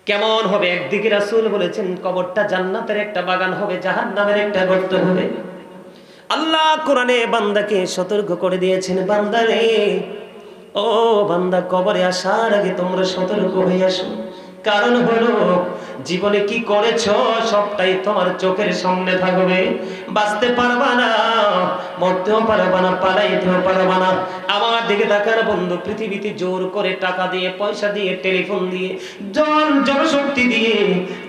কেমন হবে? একদিকে রাসূল বলেছেন কবরটা জান্নাতের একটা বাগান হবে, জাহান্নামের একটা গর্ত হবে। আল্লাহ কোরআনে বান্দাকে সতর্ক করে দিয়েছেন, বান্দা রে, ও বান্দা, কবরে আসার আগে তোমরা সতর্ক হয়ে আসো। কারণ হলো জীবনে কি করেছো সবটাই তোমার চোখের সামনে থাকবে। বাঁচতে পারবা না, মরতেও পারবা না, পালাইতেও পারবা না। আমার দিকে তাকার বন্ধু, পৃথিবীতে জোর করে টাকা দিয়ে, পয়সা দিয়ে, টেলিফোন দিয়ে, জনশক্তি দিয়ে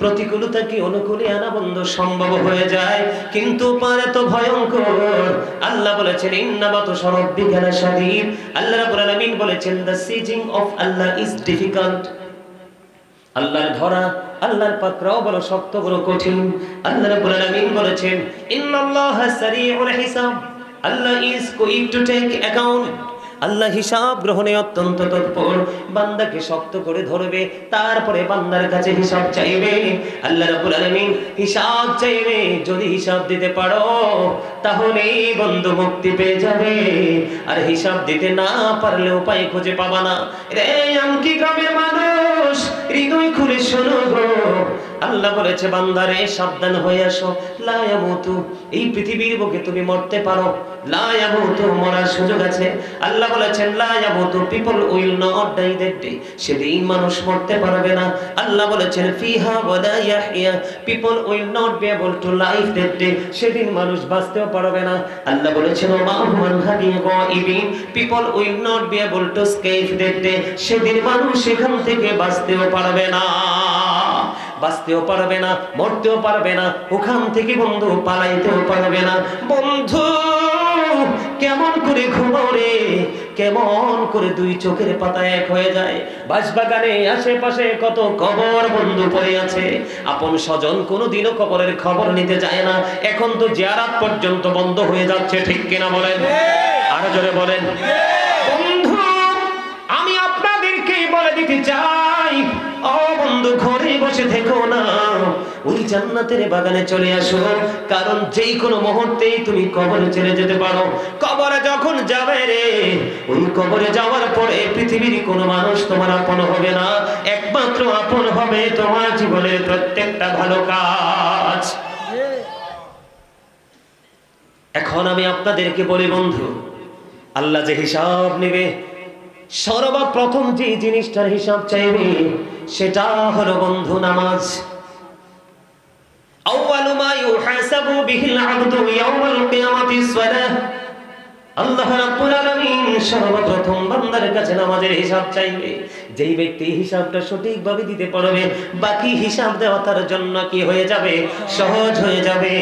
প্রতিকূলতাকে অনুকূলে আনা বন্ধু সম্ভব হয়ে যায়, কিন্তু পারে তো ভয়ঙ্কর। আল্লাহ বলেছেন ইন্নাবাতুশা রাব্বিকা লাশাদীদ। আল্লাহ রাব্বুল আলামিন বলেছেন the seizing of Allah is difficult. আল্লাহর ধরা, আল্লাহর পাকড়াও বড় শক্ত, বড় কঠিন। আল্লাহ রাব্বুল আলামিন বলেছেন ইন্নাল্লাহা সারিউল হিসাব। আল্লাহ is quick to take account. আল্লাহ হিসাব গ্রহণে অত্যন্ত তৎপর। বান্দাকে শক্ত করে ধরবে, তারপরে বান্দার কাছে হিসাব চাইবে। আল্লাহ রাব্বুল আলামিন হিসাব চাইবে, যদি হিসাব দিতে পারো তাহলে বন্ধু মুক্তি পেয়ে যাবে, আর হিসাব দিতে না পারলে উপায় খুঁজে পাবা না। রে আমকি গ্রামের মানুষ, হৃদয় খুলে শোনো গো, আল্লাহ বলেছে বান্দারে সাবধান হয়ে আসো। লা ইয়ামুতু, এই পৃথিবীর বুকে তুমি মরতে পারো, লা ইয়ামুতু, মরার সুযোগ আছে। আল্লাহ বলেছেন লা ইয়ামুতু, people will not die that day, সেদিন মানুষ মরতে পারবে না। আল্লাহ বলেছেন ফিহা ওয়ালা ইয়াহইয়া, people will not be able to live that day, সেদিন মানুষ বাঁচতেও পারবে না। আল্লাহ বলেছেন ওমা হুমান হাদি গায়িবিন, people will not be able to escape that day, সেদিন মানুষ সেখান থেকে বাঁচতেও পারবে না, বাঁচতেও পারবে না, মরতেও পারবে না, ওখান থেকে বন্ধু পালাইতেও পারবে না। বন্ধু কেমন করে ঘুমাও রে, কেমন করে দুই চোখের পাতা এক হয়ে যায়। বাঁশবাগানে আশেপাশে কত কবর বন্ধু পড়ে আছে, আপন স্বজন কোনোদিনও কবরের খবর নিতে যায় না। এখন তো জিয়ারাত পর্যন্ত বন্ধ হয়ে যাচ্ছে, ঠিক কিনা বলেন? আরো জোরে বলেন। বন্ধু আমি আপনাদেরকে বলে দিতে চাই, ও বন্ধু ঘরে বসে থেকো না, ওই জান্নাতের বাগানে চলে আসো। কারণ যেই কোনো মুহূর্তেই তুমি কবরে চলে যেতে পারো। কবরে যখন যাবে রে, ওই কবরে যাওয়ার পরে পৃথিবীর কোনো মানুষ তোমার আপন হবে না, একমাত্র আপন হবে তোমার জীবনের প্রত্যেকটা ভালো কাজ। এখন আমি আপনাদেরকে বলি বন্ধু, আল্লাহ যে হিসাব নেবে, সর্বপ্রথম যে জিনিসটার হিসাব চাইবে সেটা হলো বন্ধু নামাজ। আউয়ালু মা ইউহাসাবু বিহিল আবদু ইয়াউমাল কিয়ামাতিস সালাহ। আল্লাহ রাব্বুল আলামিন সর্বপ্রথম বান্দার কাছে নামাজের হিসাব চাইবে। যেই ব্যক্তি হিসাবটা সঠিকভাবে দিতে পারবে, বাকি হিসাব দেওয়া তার জন্য কি হয়ে যাবে? সহজ হয়ে যাবে।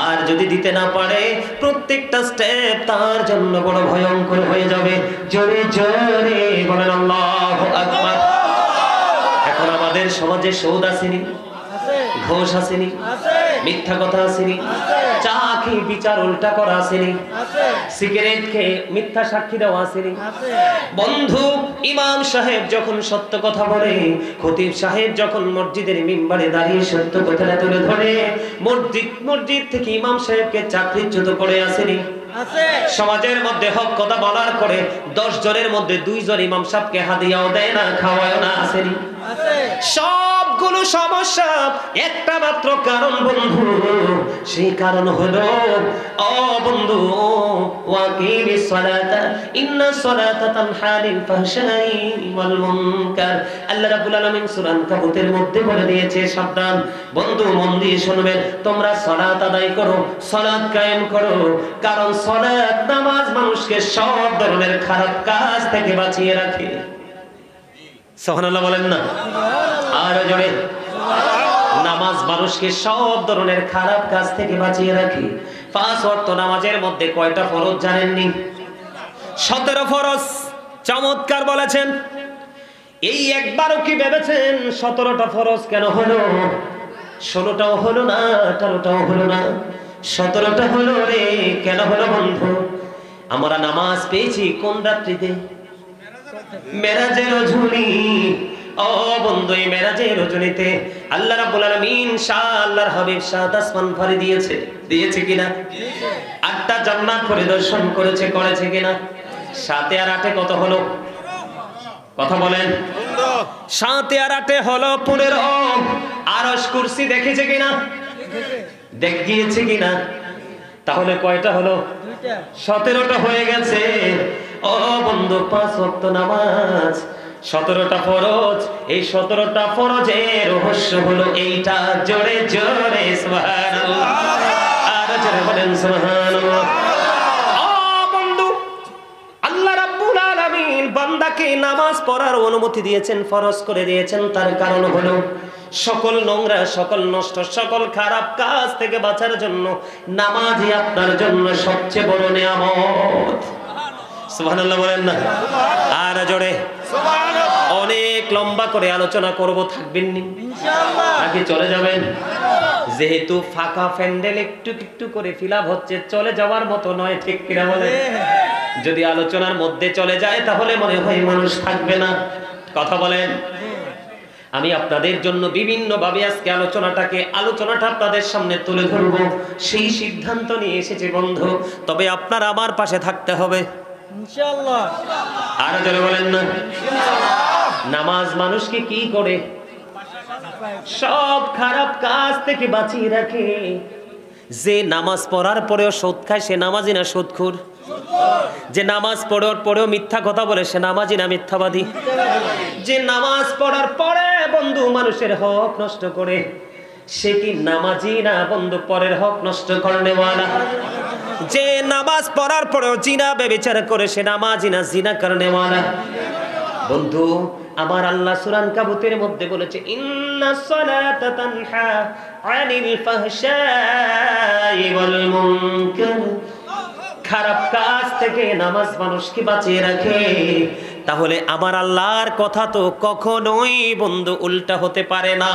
আর যদি দিতে না পারে, প্রত্যেকটা স্টেপ তার জন্য বড় ভয়ঙ্কর হয়ে যাবে। জোরে জোরে বলেন আল্লাহু আকবার। এখন আমাদের সমাজে সুদ আসেনি, ঘোষ আসেনি, মিথ্যা কথা আসেনি, চা খেয়ে বিচার উল্টা করা আসেনি, সিগারেট খেয়ে মিথ্যা সাক্ষী দেওয়া আসেনি। বন্ধু ইমাম সাহেব যখন সত্য কথা বলে, খতিব সাহেব যখন মসজিদের মিম্বারে দাঁড়িয়ে সত্য কথাটা তুলে ধরে, মসজিদ থেকে ইমাম সাহেবকে চাকরিচ্যুত করে আসেনি। সমাজের মধ্যে হক কথা বলার করে 10 জনের মধ্যে 2 জন ইমাম সাহেবকে হাদিয়াও দেয় না, খাওয়ায় না, আসেনি। সবগুলো সমস্যা একটা মাত্র কারণ বন্ধু, সেই কারণ হলো ও বন্ধু ওয়াকিমিস সালাতা ইন্নাস সালাতা তানহা আনিল ফাহশাই ওয়াল মুনকার। আল্লাহ রাব্বুল আলামিন সূরা আনকাবুতের মধ্যে বলে দিয়েছে, সাবধান বন্ধু, মন দিয়ে শুনবেন, তোমরা সালাত আদায় করো, সালাত কায়েম করো, কারণ সালাত নামাজ মানুষকে সব ধরনের খারাপ কাজ থেকে বাঁচিয়ে রাখে। সুবহানাল্লাহ বলেন না? আর জোরে। নামাজ মানুষকে সব ধরনের খারাপ কাজ থেকে বাঁচিয়ে রাখে। 5 ওয়াক্ত নামাজের মধ্যে কয়টা ফরজ জানেননি? 17 ফরজ। চমৎকার বলেছেন। এই একবারও কি ভেবেছেন 17টা ফরজ কেন হলো? 16টাও হলো না, 18টাও হলো না, 17টা হলো রে। কেন হলো বন্ধু? আমরা নামাজ পেয়েছি কোন রাত্রিতে? মেরাজের রজনী। ও বন্ধু, এই মেরাজের রজনীতে আল্লাহ রাব্বুল আলামিন আল্লাহর হাবিব 7 আসমান পাড়ি দিয়েছে কিনা? 8টা জান্নাত পরিদর্শন করেছে কিনা? 7 আর 8 কত হলো? কথা বলেন। 7 আর 8 হলো 15। আরশ কুরসি দেখেছে কিনা? দেখিয়েছে কিনা? তাহলে কয়টা হলো? 17টা হয়ে গেছে। ও বন্ধু, 5 ওয়াক্ত নামাজ, 17টা ফরজ। এই 17টা ফরজের রহস্য হলো এইটা। জোরে জোরে সুবহানাল্লাহ, আর জোরে বলেন সুবহানাল্লাহ। ও বন্ধু, আল্লাহ রাব্বুল আলামিন বান্দাকে নামাজ পড়ার অনুমতি দিয়েছেন, ফরজ করে দিয়েছেন। তার কারণ হলো সকল নোংরা, সকল নষ্ট, সকল খারাপ কাজ থেকে বাঁচার জন্য নামাজই আপনার জন্য সবচেয়ে বড় নিয়ামত। সুবহানাল্লাহ বলেন না? আর জোরে সুবহানাল্লাহ। অনেক লম্বা করে আলোচনা করব, থাকবেন নি ইনশাআল্লাহ? নাকি চলে যাবেন? যেহেতু ফাঁকা প্যান্ডেল একটু একটু করে ফিলাপ হচ্ছে, চলে যাওয়ার মতো নয়, ঠিক কিনা বলেন? যদি আলোচনার মধ্যে চলে যায় তাহলে মনে হয় মানুষ থাকবে না। কথা বলেন। আমি আপনাদের জন্য বিভিন্ন ভাবে আজকে আলোচনাটা আপনাদের সামনে তুলে ধরব। সেই সিদ্ধান্ত নিয়ে এসেছি বন্ধু। তবে আপনার আমার পাশে থাকতে হবে ইনশাআল্লাহ। আর জোরে বলেন না ইনশাআল্লাহ। নামাজ মানুষকে কি করে? সব খারাপ কাজ থেকে বাঁচিয়ে রাখে। যে নামাজ পড়ার পরেও সুদ খায় সে নামাজি না সুদখোর? যে নামাজ পড়ার পরেও মিথ্যা কথা বলে সে নামাজি না মিথ্যাবাদী? যে নামাজ পড়ার পরে বন্ধু মানুষের হক নষ্ট করে সে কি নামাজি না বন্ধু পরের হক নষ্ট করনেওয়ালা? যে নামাজ পড়ার পরেও জিনা ব্যভিচার করে সে নামাজি না জিনা করনেওয়ালা? বন্ধু আমার আল্লাহ সূরা আনকাবুতের মধ্যে বলেছে, ইন্নাস সালাতা তানহা আনিল ফাহশাই ওয়াল মুনকার। খারাপ কাজ থেকে নামাজ মানুষকে বাঁচিয়ে রাখে। তাহলে আমার আল্লাহর কথা তো কখনোই বন্ধু উল্টা হতে পারে না,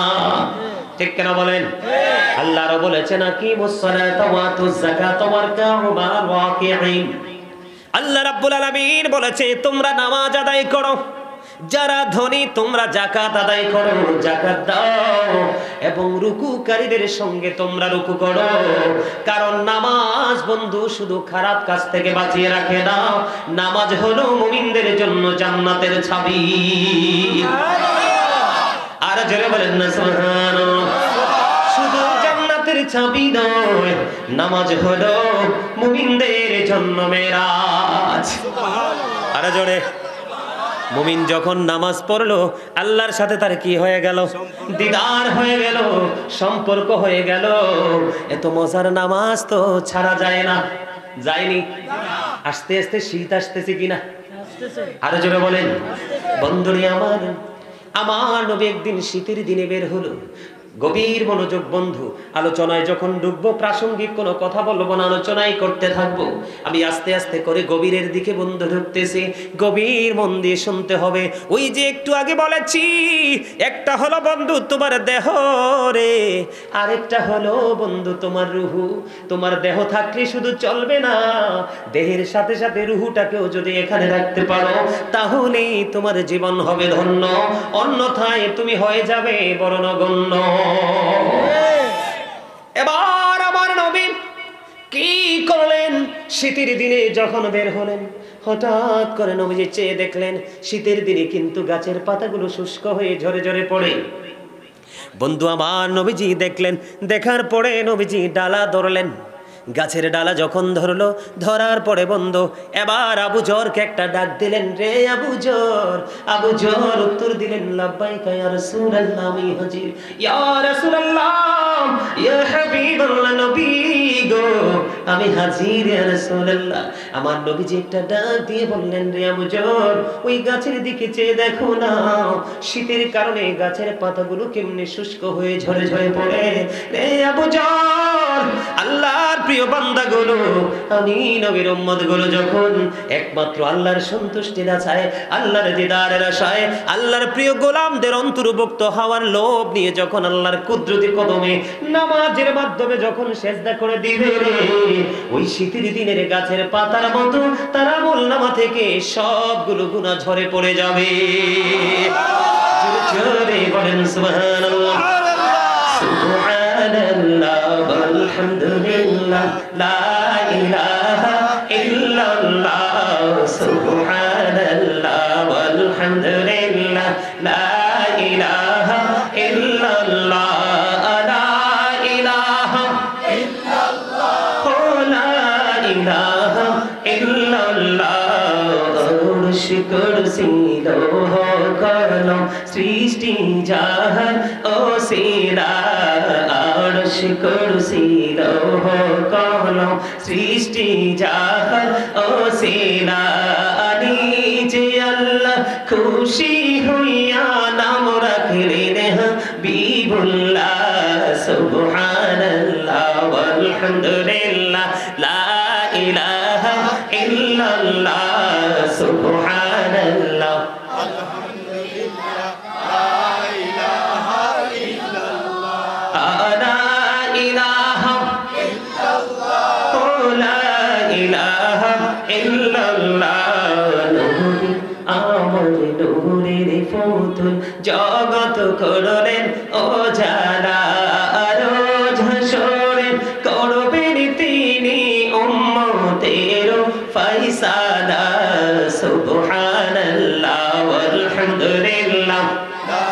ঠিক কেন বলেন? আল্লাহও বলেছেন আকিমুস সালাতা ওয়া আতুজ যাকাতা ওয়ারকাউ মা'আল রাকিঈন। আল্লাহ রাব্বুল আলামিন বলেছে তোমরা নামাজ আদায় করো, যারা ধনী তোমরা যাকাত আদায় করো, যাকাত দাও, এবং রুকুকারীদের সঙ্গে তোমরা রুকু করো। কারণ নামাজ বন্ধু শুধু খারাপ কাজ থেকে বাঁচিয়ে রাখে না, নামাজ হলো মুমিনদের জন্য জান্নাতের চাবি। আর জোরে বলেন না সুবহানাল্লাহ। শুধু জান্নাতের চাবি নয়, নামাজ হলো মুমিনদের জন্য মেরাজ। আর জোরে। মুমিন যখন নামাজ পড়লো আল্লাহর সাথে তার কি হয়ে গেল? দিদার হয়ে গেল, সম্পর্ক হয়ে গেল। এত মজার নামাজ তো ছাড়া যায় না। যায়নি? আস্তে আস্তে শীত আসতেছে কিনা? আরো জোরে বলেন। বন্ধুরে আমার নবী একদিন শীতের দিনে বের হলো। গভীর মনোযোগ বন্ধু, আলোচনায় যখন ঢুকবো প্রাসঙ্গিক কোনো কথা বলবো না, আলোচনাই করতে থাকবো। আমি আস্তে আস্তে করে গভীরের দিকে বন্ধু ঢুকতেছি, গভীর মন দিয়ে শুনতে হবে। ওই যে একটু আগে বলেছি, একটা হলো বন্ধু তোমার দেহ রে, আরেকটা হলো বন্ধু তোমার রুহু। তোমার দেহ থাকলে শুধু চলবে না, দেহের সাথে সাথে রুহুটাকেও যদি এখানে রাখতে পারো তাহলেই তোমার জীবন হবে ধন্য, অন্যথায় তুমি হয়ে যাবে বড় নগণ্য। এবার আমার নবী কি করলেন? শীতের দিনে যখন বের হলেন হঠাৎ করে নবীজি চেয়ে দেখলেন শীতের দিনে কিন্তু গাছের পাতাগুলো শুষ্ক হয়ে ঝরে ঝরে পড়ে। বন্ধু আমার নবীজি দেখলেন, দেখার পরে নবীজি ডালা ধরলেন। গাছের ডালা যখন ধরলো, ধরার পরে বন্ধু এবার আবু জরকে একটা ডাক দিলেন, রে আবু জর। আবু জর উত্তর দিলেন, লাব্বাইকা ইয়া রাসূলুল্লাহ, আমি হাজির। ইয়া রাসূলুল্লাহ, ইয়া হাবিবাল্লাহ, নবী গো আমি হাজির ইয়া রাসূলুল্লাহ। আমার নবীজি একটা ডাক দিয়ে বললেন, রে আবু জর ওই গাছের দিকে চেয়ে দেখো না, শীতের কারণে গাছের পাতাগুলো কেমনে শুষ্ক হয়ে ঝরে ঝরে পড়ে। রে আবু জর, আল্লাহর প্রিয় বান্দাগুলো, আমি নবীর উম্মতগুলো যখন একমাত্র আল্লাহর সন্তুষ্টির আশায়, আল্লাহর দিদারের আশায়, আল্লাহর প্রিয় গোলামদের অন্তর্ভুক্ত হওয়ার লোভ নিয়ে যখন আল্লাহর কুদরতি কদমে নামাজের মাধ্যমে যখন সিজদা করে দিবে রে, ওই শীতের দিনের গাছের পাতার মতো তার আমলনামা থেকে সবগুলো গুনাহ ঝরে পড়ে যাবে। জোরে বলেন সুবহানাল্লাহ, সুবহানাল্লাহ, আলহামদুলিল্লাহ, লা ইলাহা ইল্লাল্লাহ, সুবহানাল্লাহ, আলহামদুলিল্লাহ, লা ইল্লাল্লাহ লা ইলাহা ইল্লাল্লাহ লা ইলাহা ইল্লাল্লাহ আরশ কুরসি লৌহ কলম সৃষ্টি জাহান ও সিরা আরশ কুরসি লৌহ কলম সৃষ্টি জাহান ও সিরা যে আল্লাহ খুশি হইয়া নাম রাখলেন হাবিবুল্লাহ সুবহানাল্লাহ ওয়ালহামদুলিল্লাহ লা ইলাহা ইল্লাল্লাহ সুবহানাল্লাহ আলহামদুলিল্লাহ লা ইলাহা ইল্লাল্লাহ লা ইলাহা ইল্লাল্লাহ লা ইলাহা ইল্লাল্লাহ আমার নূরের ফুতুল জগৎ করলেন ও যারা রোজ হাসরে করবেন তিনি উম্মতের ফয়সালা সুবহানাল্লাহ ওয়ালহামদুলিল্লাহ লা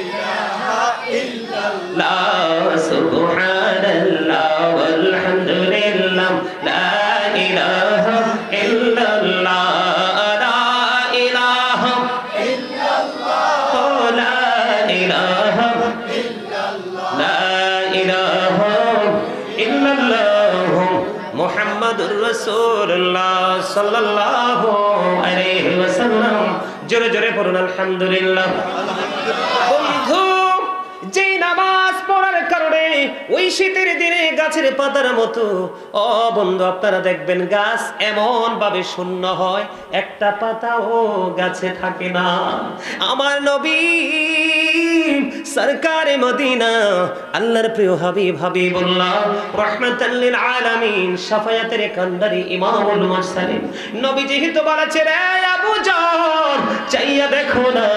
ইলাহা ইল্লাল্লাহ সুবহানাল্লাহ ওয়ালহামদুলিল্লাহ লা ইলাহা ইল্লাল্লাহ মুহাম্মাদুর রাসূলুল্লাহ সাল্লাল্লাহু আলাইহি ওয়াসাল্লাম জোরে জোরে পড়ুন আলহামদুলিল্লাহ। বন্ধু যে নামাজ পড়ার কারণে ওই শীতের দিনে গাছের পাতার মতো ও বন্ধু আপনারা দেখবেন গাছ এমন ভাবে শূন্য হয় একটা পাতাও গাছে থাকে না। আমার নবী সরকারে মদিনা আল্লাহর প্রিয় হাবিব হাবিবুল্লাহ রাহমাতাল লিল আলামিন শাফায়াতের কান্ডারি ইমামুল মুরসালিন নবী যেহেতু বলেছেন এই আবু জার চাইয়া দেখো না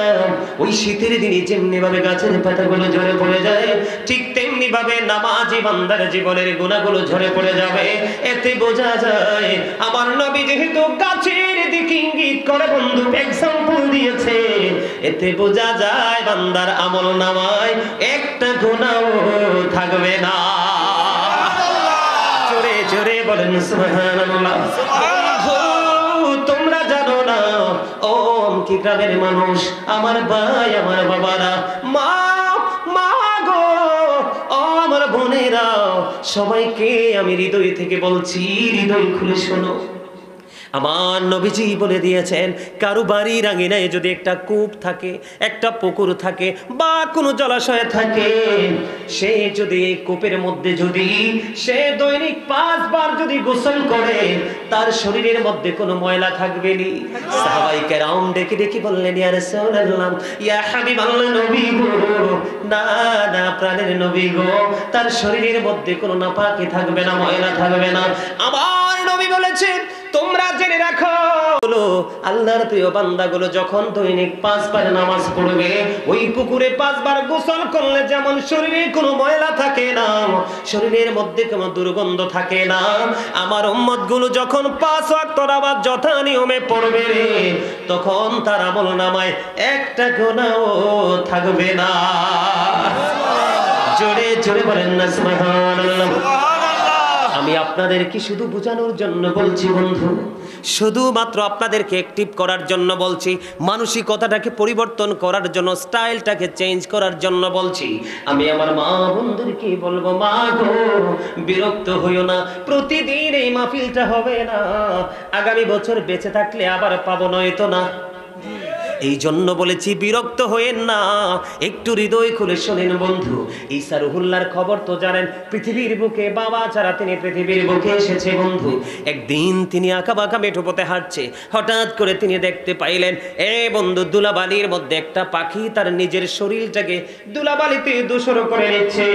ওই শীতের দিনে যেমনি ভাবে গাছের পাতাগুলো ঝরে পড়ে যায় ঠিক তেমনি ভাবে নামাজি বান্দার জীবনের গুনাহগুলো ঝরে পড়ে যাবে। এতে বোঝা যায় আমার নবী যেহেতু গাছের দিকে ইঙ্গিত করে বন্ধু এক্সাম্পল দিয়েছে, এতে বোঝা যায় বান্দার আমল নামায় একটা গুনাহও থাকবে না। জোরে জোরে বলেন সুবহানাল্লাহ। তোমরা জানো না ও কি গ্রামের মানুষ আমার ভাই আমার বাবারা মা গো ও আমার বোনেরা সবাইকে আমি হৃদয় থেকে বলছি, হৃদয় খুলে শোনো। আমার নবীজি বলে দিয়েছেন কারো বাড়ির আঙিনায় যদি একটা কূপ থাকে, একটা পুকুর থাকে বা কোনো জলাশয় থাকে, সে যদি এই কূপের মধ্যে যদি সে দৈনিক 5 বার যদি গোসল করে তার শরীরের মধ্যে কোনো ময়লা থাকবে না। সাহাবায়ে কেরাম ডেকে ডেকে বললেন ইয়া রাসূলুল্লাহ ইয়া হাবিবাল্লাহ নবী গো, না না প্রাণের নবী গো, তার শরীরের মধ্যে কোনো নাপাকি থাকবে না, ময়লা থাকবে না। আমার নবী বলেছেন তোমরা জেনে রাখো আল্লাহর প্রিয় বান্দাগুলো যখন দৈনিক 5 বার নামাজ পড়বে ওই পুকুরে 5 বার গোসল করলে যেমন শরীরে কোনো ময়লা থাকে না, শরীরের মধ্যে কোনো দুর্গন্ধ থাকে না, আমার উম্মতগুলো যখন 5 ওয়াক্ত নামাজ যথা নিয়মে পড়বে তখন তার আমল নামায় একটা গুনাহও থাকবে না। জোরে জোরে বলেন না সুবহানাল্লাহ। আমি আপনাদেরকে শুধু বোঝানোর জন্য বলছি বন্ধু, শুধুমাত্র আপনাদেরকে অ্যাক্টিভ করার জন্য বলছি, মানসিকতাটাকে পরিবর্তন করার জন্য, স্টাইলটাকে চেঞ্জ করার জন্য বলছি। আমি আমার মা বন্ধুদেরকে বলবো মা গো বিরক্ত হইও না, প্রতিদিন এই মাহফিলটা হবে না, আগামী বছর বেঁচে থাকলে আবার পাবো নয়তো না। এই জন্য বলেছি বিরক্ত হয়েন না, একটু হৃদয় খুলে শোনেন বন্ধু। ঈসা রুহুল্লাহর খবর তো জানেন, পৃথিবীর বুকে বাবা ছাড়া তিনি পৃথিবীর বুকে এসেছে বন্ধু। একদিন তিনি আঁকা বাঁকা মেঠো পথে হাঁটছে, হঠাৎ করে তিনি দেখতে পাইলেন বন্ধু ধুলাবালির মধ্যে একটা পাখি তার নিজের শরীরটাকে ধুলাবালিতে দূষণ করে নিচ্ছে,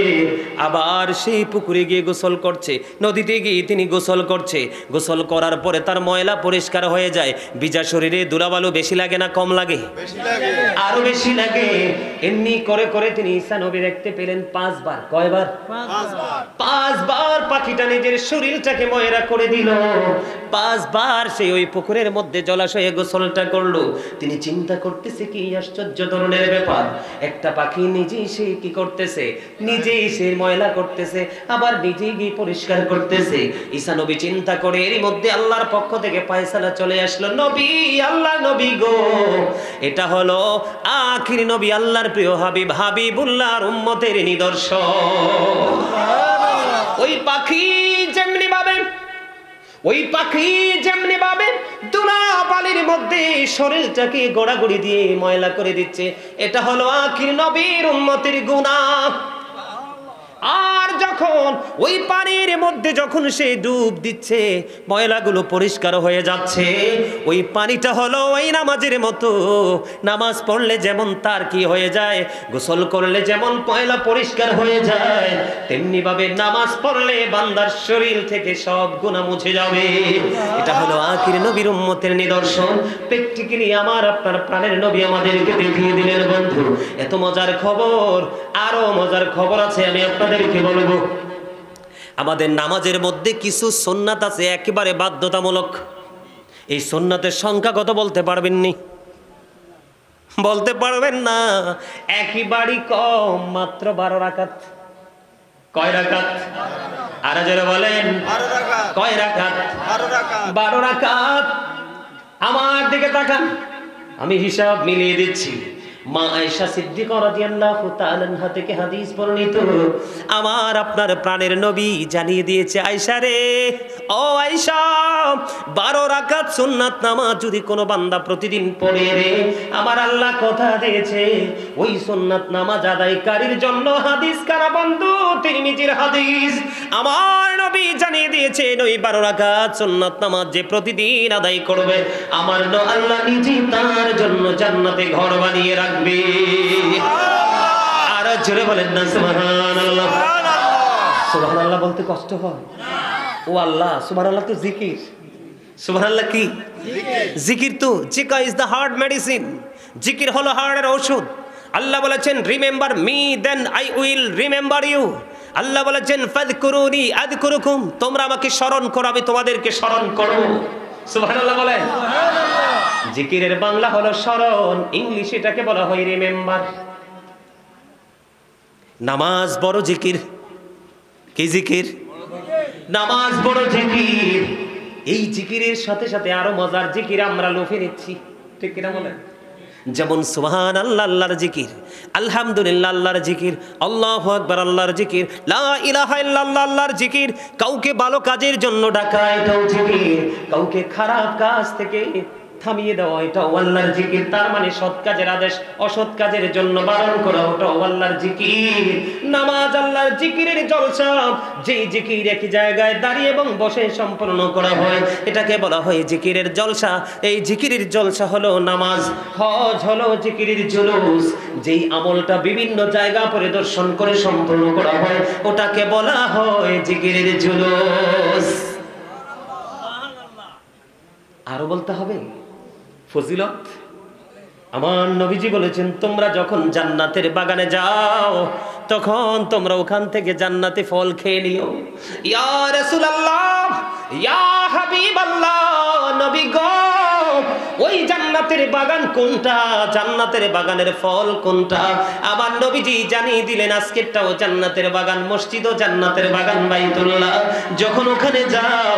আবার সেই পুকুরে গিয়ে গোসল করছে, নদীতে গিয়ে তিনি গোসল করছে। গোসল করার পরে তার ময়লা পরিষ্কার হয়ে যায়। ভিজা শরীরে ধুলাবালু বেশি লাগে না কম লাগে? আরো বেশি লাগে। এমনি করে করে তিনি ঈসা নবী দেখতে পেলেন 5 বার। কয়বার? 5 বার পাখিটা নিজের শরীরটাকে ময়লা করে দিল। 5 বার সে ওই পুকুরের মধ্যে জলাশয়ে গোসলটা করলো। তিনি চিন্তা করতেছে কি আশ্চর্য ধরনের ব্যাপার, একটা পাখি নিজেই সে কি করতেছে, নিজেই সে ময়লা করতেছে, আবার নিজেই গিয়ে পরিষ্কার করতেছে। ঈসা নবী চিন্তা করে এরই মধ্যে আল্লাহর পক্ষ থেকে ফয়সালা চলে আসলো, নবী, আল্লাহ নবী গো, এটা হলো আখির নবী, আল্লাহর প্রিয় হাবিব, হাবিবুল্লাহর উম্মতের নিদর্শন। ওই পাখি যেমনি ভাবে দুলা বালির মধ্যে শরীরটাকে গোড়াগড়ি দিয়ে ময়লা করে দিচ্ছে, এটা হলো আখির নবীর উম্মতের গুনাহ। আর যখন ওই পানির মধ্যে যখন সে ডুব দিচ্ছে, ময়লাগুলো পরিষ্কার হয়ে যাচ্ছে। ওই পানিটা হলো ওই নামাজের মতো, নামাজ পড়লে যেমন তার কি হয়ে যায়, গোসল করলে যেমন ময়লা পরিষ্কার হয়ে যায়, তেমনি ভাবে নামাজ পড়লে বান্দার শরীর থেকে সব গুনাহ মুছে যাবে। এটা হলো আখির নবীর উম্মতের নিদর্শন। প্র্যাকটিক্যালি আমার আপনার প্রাণের নবী আমাদেরকে দেখিয়ে দিলেন। বন্ধু, এত মজার খবর, আরো মজার খবর আছে, আমি আপনাদেরকে বলবো। আমাদের নামাজের মধ্যে কিছু সুন্নাত আছে একেবারে বাধ্যতামূলক। এই সুন্নাতের সংখ্যা কত বলতে পারবেননি? বলতে পারবেন না? একেবারে কম, মাত্র 12 রাকাত। কয় রাকাত? আর যারা বলেন কয় রাকাত? 12 রাকাত। আমার দিকে তাকান, আমি হিসাব মিলিয়ে দিচ্ছি। মা আয়েশা সিদ্দিকা রাদিয়াল্লাহু তাআলা আনহা থেকে হাদিস বর্ণিত, আমার আপনার প্রাণের নবী জানিয়ে দিয়েছে, আয়েশা রে, ও আয়েশা, 12 রাকাত সুন্নাত নামাজ যদি কোনো বান্দা প্রতিদিন পড়ে রে, আমার আল্লাহ কথা দিয়েছে ওই সুন্নাত নামাজ আদায়কারীর জন্য হাদিস কারা বন্ধু? তিরমিজির হাদিস। আমার নবী জানিয়ে দিয়েছেন ওই 12 রাকাত সুন্নাত নামাজ যে প্রতিদিন আদায় করবে, আমার আল্লাহ নিজেই তার জন্য জান্নাতে ঘর বানিয়ে রাখবে। আর জোরে বলেন না সুবহানাল্লাহ। সুবহানাল্লাহ বলতে কষ্ট হয়? ও আল্লাহ, সুবহানাল্লাহ তো জিকির। সুবহানাল্লাহ কি জিকির? তো জিকির ইজ দ্য হার্ট মেডিসিন। জিকির হলো হার্টের ঔষধ। আল্লাহ বলেছেন, remember me then I will remember you. আল্লাহ বলেছেন, ফাযকুরুনি আযকুরুকুম, তোমরা আমাকে স্মরণ করো, আমি তোমাদেরকে স্মরণ করব। সুবহানাল্লাহ বলেন। জিকিরের বাংলা হলো স্মরণ, ইংলিশে এটাকে বলা হয় রিমেম্বার। নামাজ বড় জিকির। কি জিকির? নামাজ বড় জিকির। এই জিকিরের সাথে সাথে আরো মজার জিকির আমরা লোফে নিচ্ছি, ঠিক কিনা বলেন? যেমন সুবহানাল্লাহ আল্লাহর জিকির, আলহামদুলিল্লাহ আল্লাহর জিকির, আল্লাহু আকবার আল্লাহর জিকির, লা ইলাহা ইল্লাল্লাহ আল্লাহর জিকির। কাউকে ভালো কাজের জন্য ডাকা, এটাও জিকির। কাউকে খারাপ কাজ থেকে থামিয়ে দেওয়া, এটা আল্লাহর জিকির। তার মানে সৎ কাজের আদেশ, অসৎ কাজের জন্য বারণ করা, ওটা আল্লাহর জিকির। নামাজ আল্লাহর জিকিরের জলসা। যেই জিকির একই জায়গায় দাঁড়িয়ে এবং বসে সম্পন্ন করা হয়, এটাকে বলা হয় জিকিরের জলসা। এই জিকিরের জলসা হলো নামাজ। হজ হলো জিকিরের জুলুস। যেই আমলটা বিভিন্ন জায়গা পরিদর্শন করে সম্পন্ন করা হয়, ওটাকে বলা হয় জিকিরের জুলুস। আরো বলতে হবে ফজিলত। আমার নবীজি বলেছেন, তোমরা যখন জান্নাতের বাগানে যাও, তখন তোমরা ওখান থেকে জান্নাতি ফল খেয়ে নিও। ইয়া রাসূলুল্লাহ, ইয়া হাবিবাল্লাহ, নবী গো, ওই জান্নাতের বাগান কোনটা? জান্নাতের বাগানের ফল কোনটা? আমার নবীজি জানিয়ে দিলেন, আজকেরটাও জান্নাতের বাগান, মসজিদও জান্নাতের বাগান, বাইতুল্লাহ। যখন ওখানে যাও,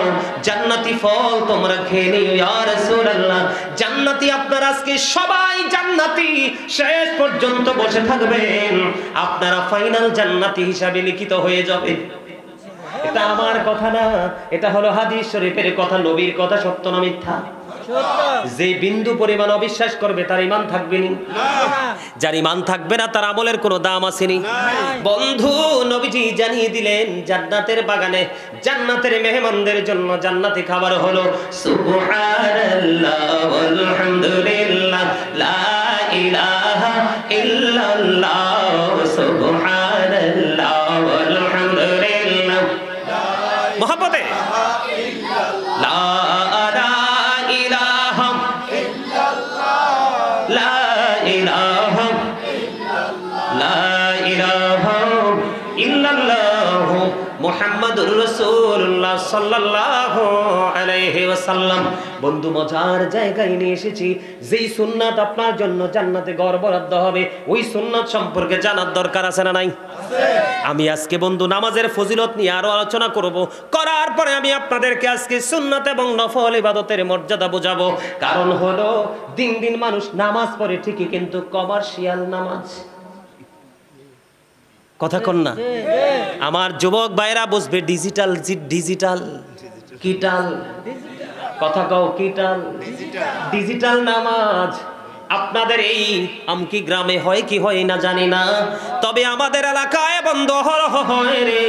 জান্নাতি ফল তোমরা খেয়ে নিও। ইয়া রাসূলুল্লাহ, জান্নাতি আপনারা আজকে সবাই জান্নাতি, শেষ পর্যন্ত বসে থাকবেন, আপনারা ফাইনাল জান্নাতি হিসাবে লিখিত হয়ে যাবে। এটা আমার কথা না, এটা হলো হাদিস শরীফের কথা, নবীর কথা। সত্য না মিথ্যা? যে বিন্দু পরিমাণ অবিশ্বাস করবে তার ঈমান থাকবে না। যার ঈমান থাকবে না তার আমলের কোনো দাম আসেনি। বন্ধু, নবীজি জানিয়ে দিলেন, জান্নাতের বাগানে জান্নাতের মেহমানদের জন্য জান্নাতি খাবার হলো সুবহানাল্লাহ ওয়ালহামদুলিল্লাহ লা ইলাহা ইল্লাল্লাহ সুবহানাল্লাহ ওয়ালহামদুলিল্লাহ। মোহাব্বতে লা ইলাহা ইল্লাল্লাহ লা ইলাহা ইল্লাল্লাহ মুহাম্মাদুর রাসূলুল্লাহ সাল্লাল্লাহু আলাইহি ওয়াসাল্লাম। বন্ধু, মজার জায়গায় নিয়ে এসেছি। যেই সুন্নাত আপনার জন্য জান্নাতে ঘর বরাদ্দ হবে, ওই সুন্নাত সম্পর্কে জানার দরকার আছে না নাই? আমি আজকে বন্ধু নামাজের ফজিলত নিয়ে আরো আলোচনা করব। করার পরে আমি আপনাদেরকে আজকে সুন্নাত এবং নফল ইবাদতের মর্যাদা বোঝাবো। কারণ হলো দিন দিন মানুষ নামাজ পড়ে ঠিকই, কিন্তু কমার্শিয়াল নামাজ। কথা কন না? আমার যুবক ভাইরা বুঝবে ডিজিটাল ডিজিটাল কিটাল। কথা কও কিটাল ডিজিটাল নামাজ। আপনাদের এই আমকি গ্রামে হয় কি হয় না জানি না, তবে আমাদের এলাকায় বন্ধ হয় রে।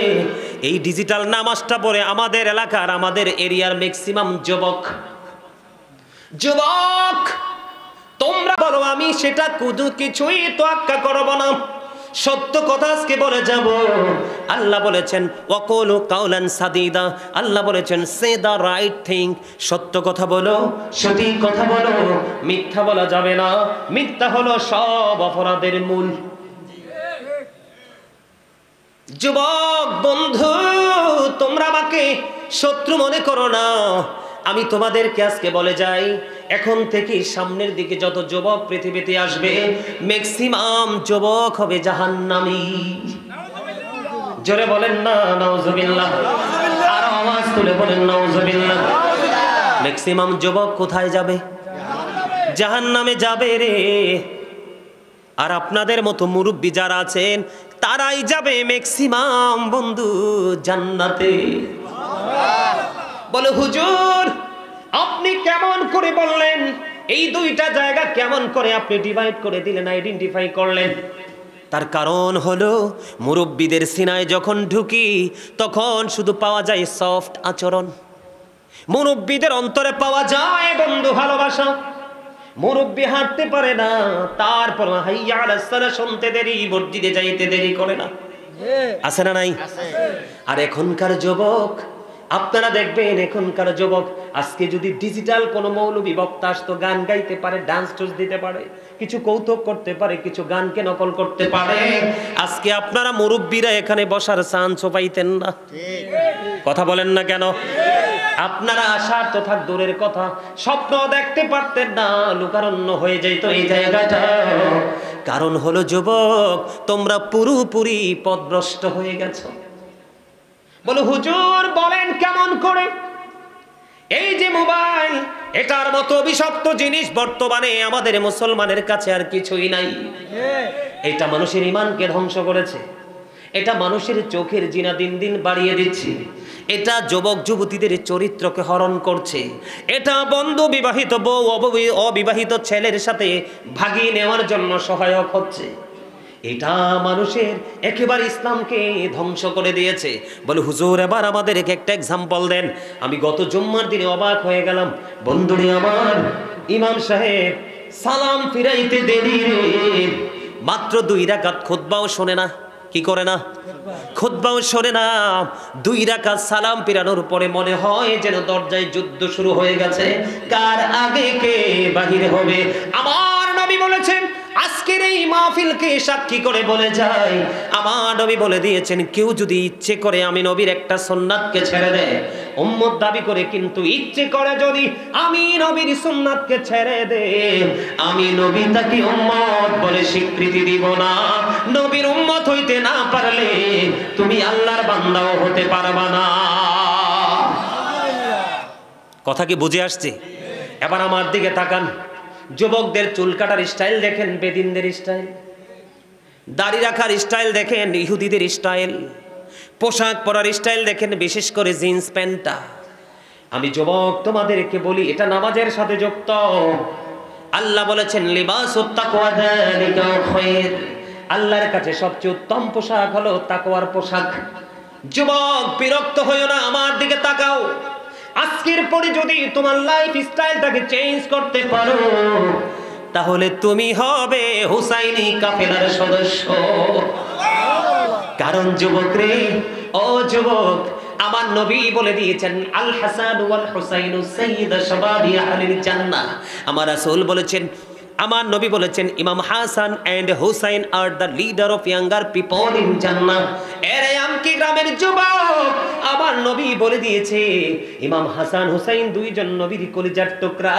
এই ডিজিটাল নামাজটা পড়ে আমাদের এলাকার, আমাদের এরিয়ার ম্যাক্সিমাম যুবক তোমরা বলো আমি সেটা কিছুই তোয়াক্কা করব না। সত্য কথা আজকে বলে যাব। আল্লাহ বলেছেন ওয়াকুলু কাওলান সাদীদা। আল্লাহ বলেছেন সে দা রাইট থিং। সত্য কথা বলো, সঠিক কথা বলো, মিথ্যা বলা যাবে না। মিথ্যা হলো সব অপরাধের মূল। যুবক বন্ধু, তোমরা আমাকে শত্রু মনে করো না। আমি তোমাদেরকে আজকে বলে যাই, এখন থেকে সামনের দিকে যত যুবক পৃথিবীতে আসবে, ম্যাক্সিমাম যুবক হবে জাহান্নামী। জোরে বলেন না নাউজুবিল্লাহ। আর আওয়াজ তুলে বলেন নাউজুবিল্লাহ। ম্যাক্সিমাম যুবক কোথায় যাবে? জাহান্নামে যাবে রে। আর আপনাদের মতো মুরব্বি যারা আছেন, তারাই যাবে ম্যাক্সিমাম বন্ধু জান্নাতে। বলে হুজুর আপনি কেমন করে বললেন? এই দুইটা জায়গা কেমন করে আপনি ডিভাইড করে দিলেন, আইডেন্টিফাই করলেন? তার কারণ হলো মুরব্বিদের সিনায় যখন ঢুকি তখন শুধু পাওয়া যায় সফট আচরণ। মুরব্বিদের অন্তরে পাওয়া যায় বন্ধু ভালোবাসা। মুরব্বি হাঁটতে পারে না, তারপর হাইয়া আলাস সালাহ শুনতে দেরি, মসজিদে যাইতে দেরি করে না। আছে না নাই? আর এখনকার যুবক আপনারা দেখবেন, এখনকার যুবক আজকে যদি ডিজিটাল কোনো মৌলবী বক্তা আসতো, গান গাইতে পারে, ডান্স টুস দিতে পারে, কিছু কৌতুক করতে পারে, কিছু গানকে নকল করতে পারে, আজকে আপনারা মুরব্বীরা এখানে বসার চান্সও পাইতেন না। কথা বলেন না কেন? আপনারা আসার তো থাক দূরের কথা, স্বপ্ন দেখতে পারতেন না, লোকারণ্য হয়ে যাইতো এই জায়গাটা। কারণ হলো যুবক তোমরা পুরোপুরি পথভ্রষ্ট হয়ে গেছো। বলো হুজুর বলেন কেমন করে? এই যে মোবাইল, এটার মতো অভিশপ্ত জিনিস বর্তমানে আমাদের মুসলমানের কাছে আর কিছুই নাই। এটা মানুষের ঈমানকে ধ্বংস করেছে, এটা মানুষের চোখের জিনা দিন দিন বাড়িয়ে দিচ্ছে, এটা যুবক যুবতীদের চরিত্রকে হরণ করছে, এটা বন্ধু বিবাহিত বউ অবিবাহিত ছেলের সাথে ভাগিয়ে নেওয়ার জন্য সহায়ক হচ্ছে। এটা মানুষের একেবারে ইসলামকে ধ্বংস করে দিয়েছে। বলে হুজুর এবার আমাদের একটা এক্সাম্পল দেন। আমি গত জুম্মার দিনে অবাক হয়ে গেলাম। বন্ধুরে আমার, ইমাম সাহেব সালাম ফিরাইতে দেরি রে, মাত্র 2 রাকাত খুতবাও শোনে না। কি করে না? খুতবাও শোনে না। 2 রাকাত সালাম ফিরানোর পরে মনে হয় যেন দরজায় যুদ্ধ শুরু হয়ে গেছে, কার আগে কে বাহির হবে। আমার নবী বলেছেন, আজকের এই মাহফিলকে সাক্ষী করে বলে যায়, আমার নবী বলে দিয়েছেন, কেউ যদি ইচ্ছে করে আমি নবীর একটা সুন্নাতকে ছেড়ে দেয়, উম্মত দাবি করে, কিন্তু ইচ্ছে করে যদি আমি নবীর সুন্নাতকে ছেড়ে দে, আমি নবী তাকে উম্মত বলে স্বীকৃতি দিব না। নবীর উম্মত হইতে না পারলে তুমি আল্লাহর বান্দাও হতে পারবা না। কথা কি বুঝে আসছে? এবার আমার দিকে তাকান। যুবকদের চুল কাটার স্টাইল দেখেন, বেদিনদের স্টাইল, দাড়ি রাখার স্টাইল দেখেন, ইহুদিদের স্টাইল, পোশাক পরার স্টাইল দেখেন, বিশেষ করে জিন্স প্যান্টটা। আমি যুবক তোমাদেরকে বলি, এটা নামাজের সাথে যুক্ত। আল্লাহ বলেছেন লিবাসুত তাকওয়া যালিকা খায়র। আল্লাহর কাছে সবচেয়ে উত্তম পোশাক হলো তাকওয়ার পোশাক। যুবক বিরক্ত হইও না, আমার দিকে তাকাও। আজকের পরে যদি তোমার লাইফ স্টাইলটাকে চেঞ্জ করতে পারো, তাহলে তুমি হবে হুসাইনি কাফেলার সদস্য। কারণ যুবক রে, ও যুবক, আমার নবী বলে দিয়েছেন আল হাসান ওয়াল হুসাইনু সাইয়্যিদু শাবাবি আহলিল জান্নাহ। আমার রাসূল বলেছেন আমার নবী বলেছেন ইমাম Hasan and Husain are the leader of younger people in জান্নাহ। এরে আমকি গ্রামের যুবক, আমার নবী বলে দিয়েছে ইমাম হাসান হুসাইন দুইজন নবীর কলিজার টুকরা,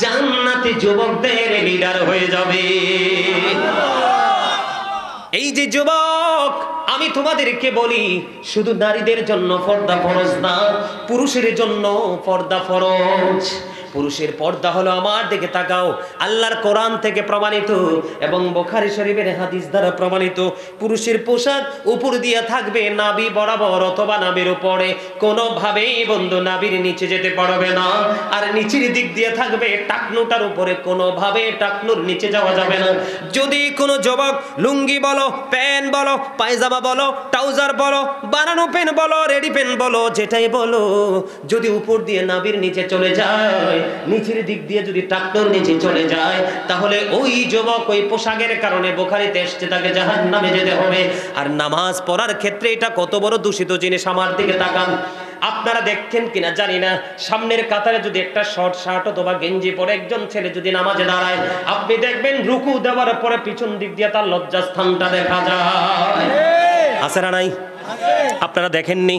জান্নাতে যুবকদের লিডার হয়ে যাবে। এই যে যুবক, আমি তোমাদেরকে বলি শুধু নারীদের জন্য পর্দা ফরজ না, পুরুষের জন্য পর্দা ফরজ। পুরুষের পর্দা হলো, আমার দিকে তাকাও, আল্লাহর কোরআন থেকে প্রমাণিত এবং বুখারী শরীফের হাদিস দ্বারা প্রমাণিত। পুরুষের পোশাক উপর দিয়ে থাকবে নাভি বরাবর অথবা নাভির উপরে, কোনোভাবেই বন্ধু নাভির নিচে যেতে পারবে না। আর নিচের দিক দিয়ে থাকবে টাকনুটার উপরে, কোনোভাবে টাকনুর নিচে যাওয়া যাবে না। যদি কোনো যুবক লুঙ্গি বলো, প্যান্ট বলো, পায়জামা বলো, ট্রাউজার বলো, বানানো প্যান্ট বলো, রেডি প্যান্ট বলো, যেটাই বলো, যদি উপর দিয়ে নাভির নিচে চলে যায়, নিচের দিক দিয়ে যদি টাকনুর নিচে চলে যায়, তাহলে ওই যুবক ওই পোশাকের কারণে বুখারীতে এসেছে তাকে জাহান্নামে যেতে হবে। আর নামাজ পড়ার ক্ষেত্রে এটা কত বড় দূষিত জিনিস। আমার দিকে তাকান, আপনারা দেখছেন কিনা জানি না, সামনের কাতারে যদি একটা শর্ট শার্ট অথবা গেঞ্জি পরে একজন ছেলে যদি নামাজে দাঁড়ায়, আপনি দেখবেন রুকু দেওয়ার পরে পিছন দিক দিয়ে তার লজ্জাস্থানটা দেখা যায়। আছে না নাই? আপনারা দেখেননি?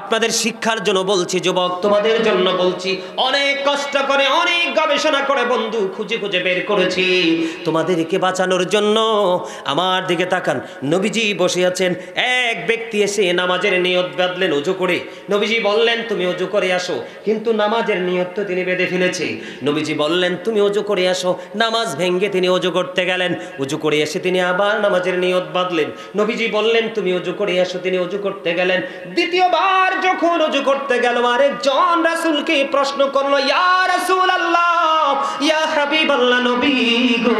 আপনাদের শিক্ষার জন্য বলছি যুবক, তোমাদের জন্য বলছি, অনেক কষ্ট করে অনেক গবেষণা করে বন্ধু খুঁজে খুঁজে বের করেছি তোমাদেরকে বাঁচানোর জন্য। আমার দিকে তাকান, নবীজি বসে আছেন, এক ব্যক্তি এসে নামাজের নিয়ত বাঁধলেন ওযু করে। নবীজি বললেন তুমি ওযু করে আসো, কিন্তু নামাজের নিয়ত তো তিনি বেঁধে ফেলেছে। নবীজি বললেন তুমি ওযু করে আসো, নামাজ ভেঙ্গে তিনি ওযু করতে গেলেন। ওযু করে এসে তিনি আবার নামাজের নিয়ত বাঁধলেন। নবীজি বললেন তুমি ওযু করে আসো, তিনি ওযু করতে গেলেন। দ্বিতীয়বার যখন ওযু করতে গেল, আরেকজন রাসূলকে প্রশ্ন করলো, ইয়া রাসূলুল্লাহ, ইয়া হাবিবাল্লাহ, নবী গো,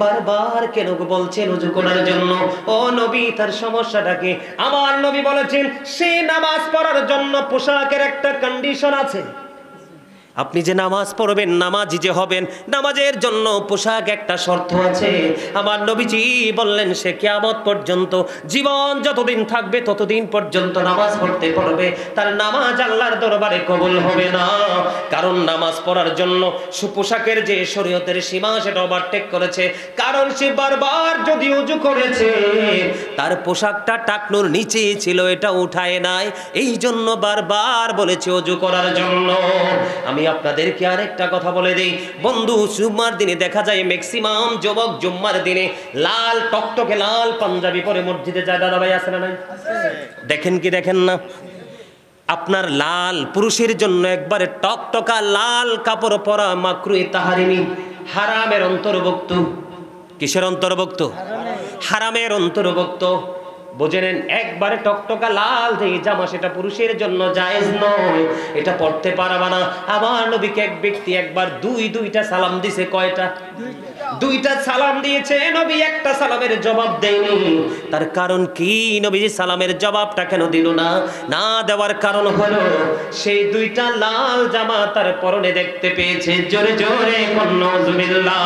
বারবার কেন বলছেন ওযু করার জন্য? ও নবী, তার সমস্যাটা কি? আমার নবী বলেছেন সে নামাজ পড়ার জন্য পোশাকের একটা কন্ডিশন আছে। আপনি যে নামাজ পড়বেন, নামাজি যে হবেন, নামাজের জন্য পোশাক একটা শর্ত আছে। আমার নবীজি বললেন সে কিয়ামত পর্যন্ত, জীবন যতদিন থাকবে ততদিন পর্যন্ত নামাজ পড়তে পারবে, তার নামাজ আল্লাহর দরবারে কবুল হবে না। কারণ নামাজ পড়ার জন্য পোশাকের যে শরীয়তের সীমা সেটা ওভারটেক করেছে। কারণ সে বারবার যদি ওযু করেছে, তার পোশাকটা টাকনুর নিচে ছিল, এটা উঠায় নাই, এই জন্য বারবার বলেছে ওযু করার জন্য। আমি আপনাদেরকে আরেকটা কথা বলে দেই বন্ধু, জুম্মার দিনে দেখা যায় ম্যাক্সিমাম যুবক জুম্মার দিনে লাল টকটকে লাল পাঞ্জাবি পরে মসজিদে যায়। দাদা ভাই আছে না নাই? দেখেন কি দেখেন না? আপনার লাল, পুরুষের জন্য একবারে টকটকা লাল কাপড় পরা মাকরুহ তাহরিমি, হারামের অন্তর্ভুক্ত। কিসের অন্তর্ভুক্ত? হারামের অন্তর্ভুক্ত। বুঝে নেন, একবারে টকটকা লাল যে জামা সেটা পুরুষের জন্য জায়েজ নয়, এটা পড়তে পারবা না। আমার নবীকে এক ব্যক্তি একবার দুইটা সালাম দিয়েছে। কয়টা? দুইটা সালাম দিয়েছে। নবী একটা সালামের জবাব দেয়নি। তার কারণ কি? নবীজি সালামের জবাবটা কেন দিল না? না দেওয়ার কারণ হলো সেই দুইটা লাল জামা তার পরনে দেখতে পেয়েছে। জোরে জোরে নাউজুবিল্লাহ।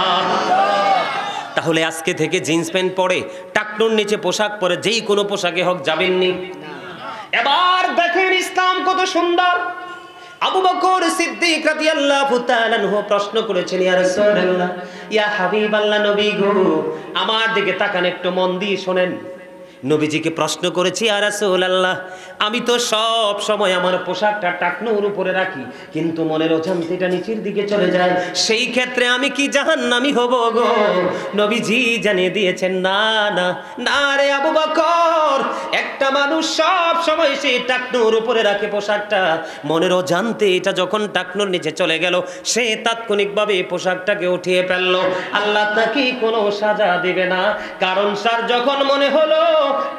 তাহলে আজকে থেকে জিন্স প্যান্ট পরে, টাকনুর নিচে পোশাক পরে, যেই কোনো পোশাকে হোক যাবেননি। এবার দেখেন ইসলাম কত সুন্দর। আবু বকর সিদ্দিক রাদিয়াল্লাহু তাআলা আনহু প্রশ্ন করেছেন, ইয়া রাসূলুল্লাহ, ইয়া হাবিবাল্লাহ, নবী গো, আমার দিকে তাকান, একটু মন দিয়ে শোনেন। নবীজিকে প্রশ্ন করেছি, ইয়া রাসূলুল্লাহ, আমি তো সব সময় আমার পোশাকটা টাকনুর উপরে রাখি, কিন্তু মনের অজান্তেটা নিচের দিকে চলে যায়, সেই ক্ষেত্রে আমি কি জাহান্নামী হব গো? নবীজি জানিয়ে দিয়েছেন, না না না রে আবু বকর, একটা মানুষ সব সময় সেই টাকনুর উপরে রাখে পোশাকটা, মনের অজান্তে এটা যখন টাকনুর নিচে চলে গেল, সে তাৎক্ষণিকভাবে পোশাকটাকে উঠিয়ে ফেললো, আল্লাহ তাকে কোনো সাজা দিবে না। কারণ স্যার যখন মনে হলো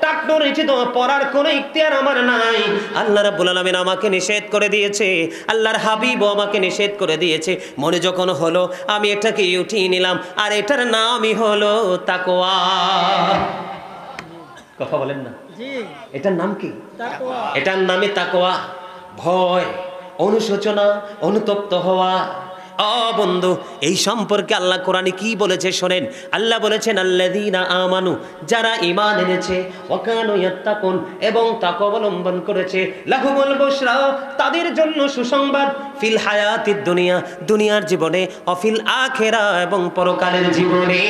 টাকনুর নিচে তো পরার কোনো ইখতিয়ার আমার নাই, আল্লাহ রাব্বুল আলামিন আমাকে নিষেধ করে দিয়েছে, আল্লাহর হাবিবও আমাকে নিষেধ করে দিয়েছে, মনে যখন হলো আমি এটাকে উঠিয়ে নিলাম, আর এটার নামই হলো তাকওয়া। কথা বলেন না? এটার নাম কি? তাকওয়া। এটার নামে তাকওয়া। ভয়, অনুশোচনা, অনুতপ্ত হওয়া, বন্ধু, এই সম্পর্কে আল্লাহ কোরআনে কি বলেছে শোনেন। আল্লাহ বলেছেন আল্লাযীনা আমানু, যারা ঈমান এনেছে, ওয়া কানু ইয়াত্তাকুন, এবং তাকওয়া অবলম্বন করেছে, লাহুমুল বুশরা, তাদের জন্য সুসংবাদ, ফিল হায়াতিদ দুনিয়া, দুনিয়ার জীবনে, অফিল আখিরা, এবং পরকালের জীবনে।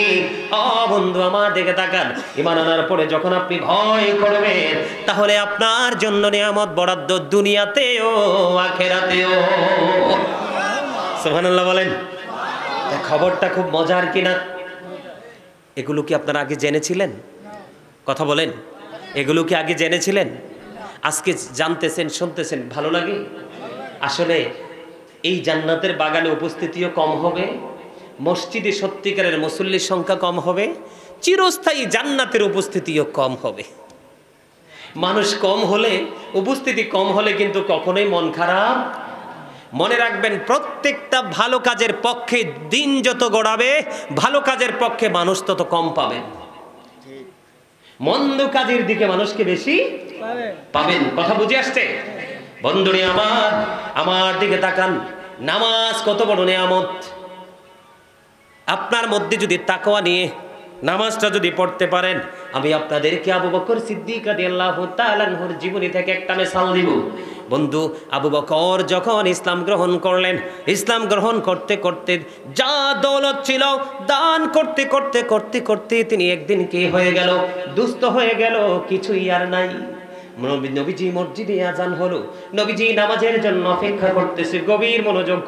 বন্ধু আমার দিকে তাকান, ঈমান আনার পরে যখন আপনি ভয় করবেন, তাহলে আপনার জন্য নিয়ামত বরাদ্দ দুনিয়াতেও আখিরাতেও। সুবহানাল্লাহ বলেন। খবরটা খুব মজার কিনা? এগুলো কি আপনারা আগে জেনেছিলেন? কথা বলেন, এগুলো কি আগে জেনেছিলেন? আজকে জানতেছেন, শুনতেছেন, ভালো লাগে। আসলে এই জান্নাতের বাগানে উপস্থিতিও কম হবে, মসজিদে সত্যিকারের মুসল্লির সংখ্যা কম হবে, চিরস্থায়ী জান্নাতের উপস্থিতিও কম হবে। মানুষ কম হলে, উপস্থিতি কম হলে কিন্তু কখনোই মন খারাপ। মনে রাখবেন, প্রত্যেকটা ভালো কাজের পক্ষে দিন যত গড়াবে, ভালো কাজের পক্ষে মানুষ তত কম পাবেন। মন্দ কাজের দিকে মানুষকে বেশি পাবেন। কথা বুঝে আসছে? বন্ধুরে আমার দিকে তাকান। নামাজ কত বড় নিয়ামত। আপনার মধ্যে যদি তাকওয়া নিয়ে নামাজটা যদি পড়তে পারেন, আমি আপনাদেরকে আবু বকর সিদ্দিক রাদিয়াল্লাহু তাআলা আনহুর জীবনী থেকে একটা মিসাল দিব। বন্ধু, আবু বকর যখন ইসলাম গ্রহণ করলেন, ইসলাম গ্রহণ করতে করতে যা দৌলত ছিল দান করতে করতে করতে করতে তিনি একদিন কি হয়ে গেল? দুস্থ হয়ে গেল, কিছুই আর নাই। নবীজি মসজিদে আজান হলো, নবীজি নামাজের জন্য অপেক্ষা করতেছে, গভীর মনোযোগ।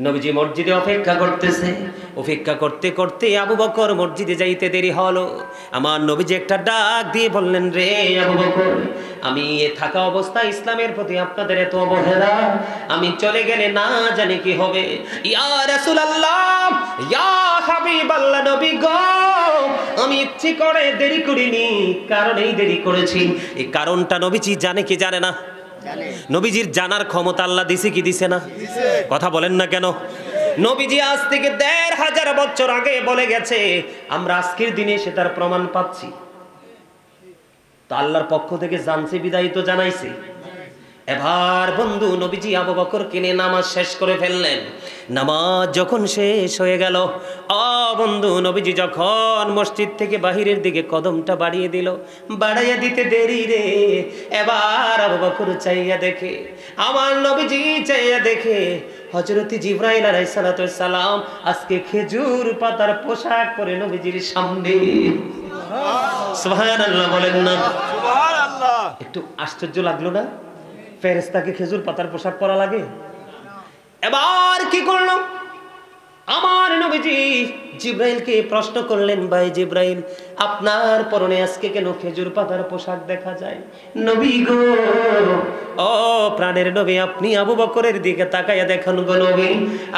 নবীজি মসজিদে অপেক্ষা করতেছে, অপেক্ষা করতে করতে আবু বকর মসজিদে যাইতে দেরি হলো। আমার নবীজি একটা ডাক দিয়ে বললেন, রে আবু বকর, আমি থাকা অবস্থায় ইসলামের প্রতি আপনাদের এত অবহেলা, আমি চলে গেলে না জানি কি হবে। ইয়া রাসূলুল্লাহ, ইয়া হাবিবাল্লাহ, নবী গো, আমি ইচ্ছে করে দেরি করিনি, কারণেই দেরি করেছি। এই কারণটা নবীজি জানে কি জানে না? নবীজির জানার ক্ষমতা আল্লাহ দিছে কি দিছে না? কথা বলেন না কেন? নবীজি আজ থেকে ১৫০০ বছর আগে বলে গেছে, আমরা আজকের দিনে সে তার প্রমাণ পাচ্ছি। তো আল্লাহর পক্ষ থেকে জানছে বিদায় তো জানাইছে। এবার বন্ধু, নবীজি আবু বকরকে নিয়ে নামাজ শেষ করে ফেললেন। নামাজ যখন শেষ হয়ে গেল, বন্ধু, নবীজি যখন মসজিদ থেকে বাহিরের দিকে কদমটা বাড়িয়ে দিল, বাড়াইয়া দিতে দেরি রে। এবার আবু বকর চাইয়া দেখে, আমার নবীজি চাইয়া দেখে, হযরত জিবরাইল আলাইহিস সালাম আজকে খেজুর পাতার পোশাক পরে নবীজির সামনে। সুবহানাল্লাহ বলেন না? সুবহানাল্লাহ। একটু আশ্চর্য লাগলো না? ফেরেশতাকে খেজুর পাতার পোশাক পরা লাগে? এবার কি করলো আমার নবীজি? জিবরাইলকে প্রশ্ন করলেন, ভাই জিবরাইল, আপনার পরনে আজকে কেন খেজুর পাতার পোশাক দেখা যায়? নবী গো, প্রাণের নবী, আপনি আবু বকরের দিকে তাকাইয়া দেখুন গো নবী,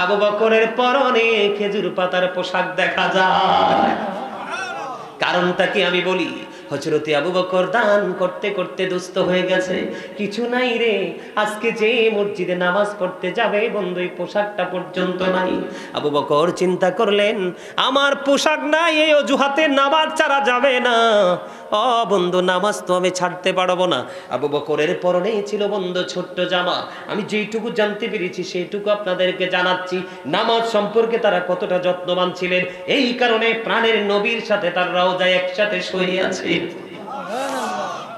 আবু বকরের পরনে খেজুর পাতার পোশাক দেখা যায়। কারণটা কি আমি বলি। হযরত আবু বকর দান করতে করতে দুস্থ হয়ে গেছে, কিছু নাই রে। আজকে যে মসজিদে নামাজ পড়তে যাবে বন্ধু, এই পোশাকটা পর্যন্ত নাই। আবু বকর চিন্তা করলেন, আমার পোশাক নাই, এই অজুহাতে নামাজ ছাড়া যাবে না। বন্ধু, নামাজ তো আমি ছাড়তে পারবো না। আবু বকরের পরনেই ছিল বন্ধু ছোট্ট জামা। আমি যেইটুকু জানতে পেরেছি সেইটুকু আপনাদেরকে জানাচ্ছি। নামাজ সম্পর্কে তারা কতটা যত্নবান ছিলেন, এই কারণে প্রাণের নবীর সাথে তার রওজায় একসাথে শুয়ে আছে।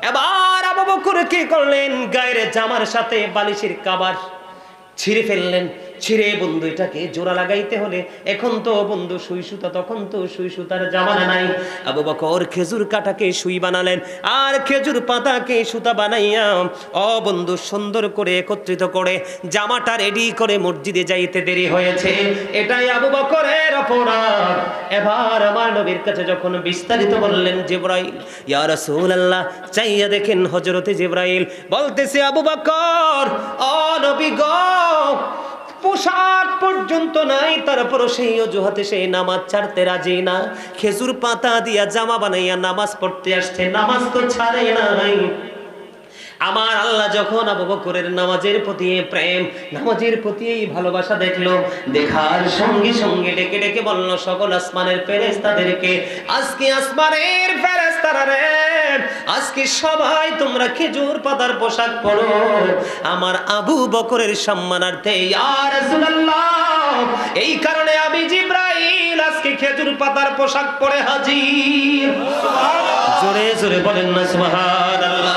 এবার আবু বকর কি করলেন? গায়ের জামার সাথে বালিশের কভার ছিঁড়ে ফেললেন। ছিঁড়ে বন্ধু এটাকে জোড়া লাগাইতে হলে, এখন তো বন্ধু সুই সুতা, তখন তো সুই সুতার জামানা নাই। আবু বকর খেজুর কাটাকে সুই বানালেন, আর খেজুর পাতাকে সুতা বানাইয়া বন্ধু সুন্দর করে একত্রিত করে জামাটা রেডি করে মসজিদে যাইতে দেরি হয়েছে। এটাই আবু বকরের অপরাধ। এবার আমার নবীর কাছে যখন বিস্তারিত বললেন জিবরাইল, ইয়া রাসূলুল্লাহ, চাইয়া দেখেন হযরতে জিবরাইল বলতেছে, আবু বকর, নবী গো, পোশাক পর্যন্ত নাই, তারপর সেই অজুহাতে সেই নামাজ ছাড়তে রাজি না। খেজুর পাতা দিয়া জামা বানাইয়া নামাজ পড়তে আসছে, নামাজ তো ছাড়ে নাই। আমার আল্লাহ যখন আবু বকরের নামাজের প্রতি প্রেম, নামাজের প্রতি এই ভালোবাসা দেখলো, দেখার সঙ্গে সঙ্গে ডেকে ডেকে বলল সকল আসমানের ফেরেশতাদেরকে, আজকে আসমানের ফেরেশতারা রে, আজকে সবাই তোমরা খেজুর পাতার পোশাক পরো আমার আবু বকরের সম্মানার্থে। ইয়া রাসূলুল্লাহ, এই কারণে আমি জিবরাইল আজকে খেজুর পাতার পোশাক পরে হাজির। জোরে জোরে বলেন না সুবহানাল্লাহ।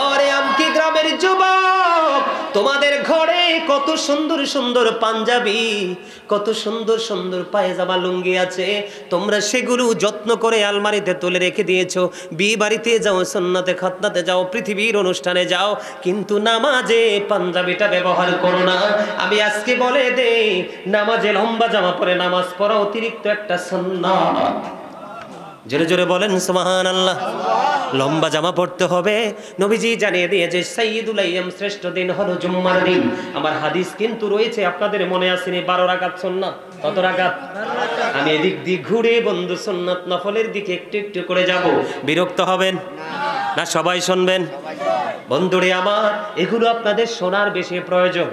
ওরে আমকি গ্রামের যুবক, তোমাদের ঘরে কত সুন্দর সুন্দর পাঞ্জাবি, কত সুন্দর সুন্দর পায়জামা লুঙ্গি আছে, তোমরা সেগুলো যত্ন করে আলমারিতে তুলে রেখে দিয়েছো। বিয়ে বাড়িতে যাও, সুন্নতে খতনাতে যাও, পৃথিবীর অনুষ্ঠানে যাও, কিন্তু নামাজে পাঞ্জাবিটা ব্যবহার করো না। আমি আজকে বলে দেই, নামাজে লম্বা জামা পরে নামাজ পড়া অতিরিক্ত একটা সুন্নাত। জোরে জোরে বলেন সুবহানাল্লাহ। লম্বা জামা পড়তে হবে। নবীজি জানিয়ে দিয়েছে সাইয়্যিদুল আইয়াম, শ্রেষ্ঠ দিন হলো জুম্মার দিন। আমার হাদিস কিন্তু রয়েছে, আপনাদের মনে আসেনি 12 রাকাত সুন্নাত। কত রাকাত? আমি এদিক দিয়ে ঘুরে বন্ধু সুন্নাত নফলের দিকে একটু একটু করে যাব। বিরক্ত হবেন না? সবাই শুনবেন? বন্ধুরে আমার, এগুলো আপনাদের শোনার বেশি প্রয়োজন,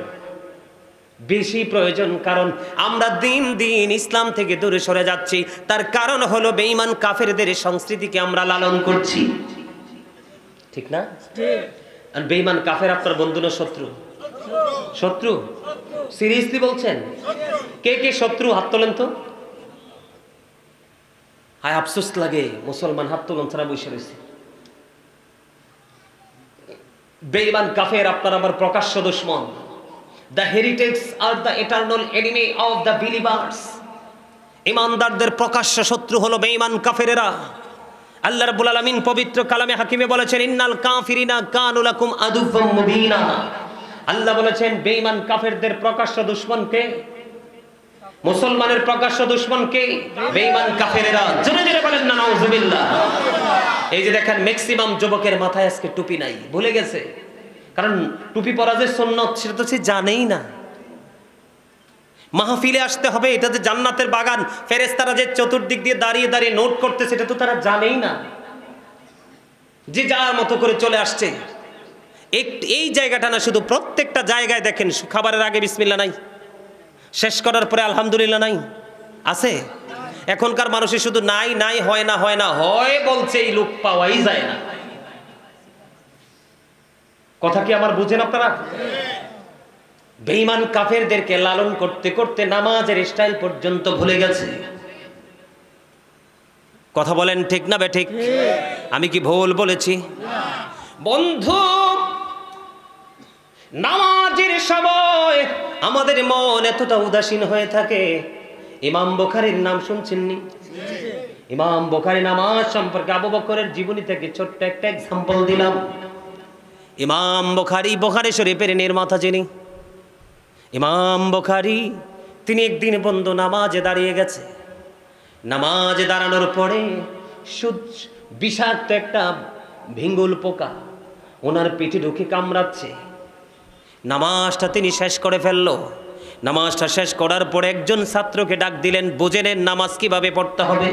বেশি প্রয়োজন। কারণ আমরা দিন দিন ইসলাম থেকে দূরে সরে যাচ্ছি। তার কারণ হলো বেঈমান কাফেরদের সংস্কৃতিকে আমরা লালন করছি, ঠিক না? আর বেঈমান কাফের আপনার বন্ধু না শত্রু? শত্রু। সিরিয়াসলি বলছেন? কে কে শত্রু হাত তোলেন তো। হায় আফসোস লাগে, মুসলমান হাত তোলন ছাড়া বসে রয়েছে। বেঈমান কাফের আপনার আমার প্রকাশ্য দুশমন। The heretics are the eternal enemy of the believers. ইমানদারদের প্রকাশ্য শত্রু হলো বেঈমান কাফেরেরা। আল্লাহ রাব্বুল আলামিন পবিত্র কালামে হাকিমে বলেছেন, ইন্নাল কাফিরিনা কানু লাকুম আদুওয়াম মুবিনা। আল্লাহ বলেছেন বেঈমান কাফেরদের প্রকাশ্য দুশমন কে? মুসলমানের প্রকাশ্য দুশমন কে? বেঈমান কাফেরেরা। জোরে জোরে বলেন না নাউজুবিল্লাহ। এই যে দেখেন, ম্যাক্সিমাম যুবকের মাথায় আজকে টুপি নাই, ভুলে গেছে। কারণ টুপি পরা যে সুন্নাত সেটা তো সে জানেই না। মাহফিলে আসতে হবে, এটা যে জান্নাতের বাগান, ফেরেশতারা যে চতুর্দিক দিয়ে দাঁড়িয়ে দাঁড়িয়ে নোট করতে, সেটা তো তারা জানেই না। যে যার মতো করে চলে আসছে। এই জায়গাটা না, শুধু প্রত্যেকটা জায়গায় দেখেন, খাবারের আগে বিসমিল্লাহ নাই, শেষ করার পরে আলহামদুলিল্লাহ নাই, আছে? এখনকার মানুষের শুধু নাই নাই, হয় না হয় না, হয় বলছে, এই লোক পাওয়াই যায় না। কথা কি আমার বুঝেন আপনারা? বেঈমান কাফেরদেরকে লালন করতে করতে নামাজের স্টাইল পর্যন্ত ভুলে গেছে। কথা বলেন ঠিক না বেঠিক? আমি কি ভুল বলেছি? বন্ধু, নামাজের সময় আমাদের মন এতটা উদাসীন হয়ে থাকে। ইমাম বুখারীর নাম শুনছেননি? ইমাম বুখারী নামাজ সম্পর্কে আবু বকরের জীবনী থেকে ছোট্ট একটা এক্সাম্পল দিলাম। ইমাম বুখারী, বুখারী শরীফের নির্মাতা যিনি, ইমাম বুখারী, তিনি একদিন বন্ধু নামাজে দাঁড়িয়ে গেছে। নামাজে দাঁড়ানোর পরে বিষাক্ত একটা ভিঙ্গুল পোকা ওনার পেটে ঢুকে কামড়াচ্ছে। নামাজটা তিনি শেষ করে ফেলল। নামাজটা শেষ করার পরে একজন ছাত্রকে ডাক দিলেন, বুঝে নেন নামাজ কিভাবে পড়তে হবে।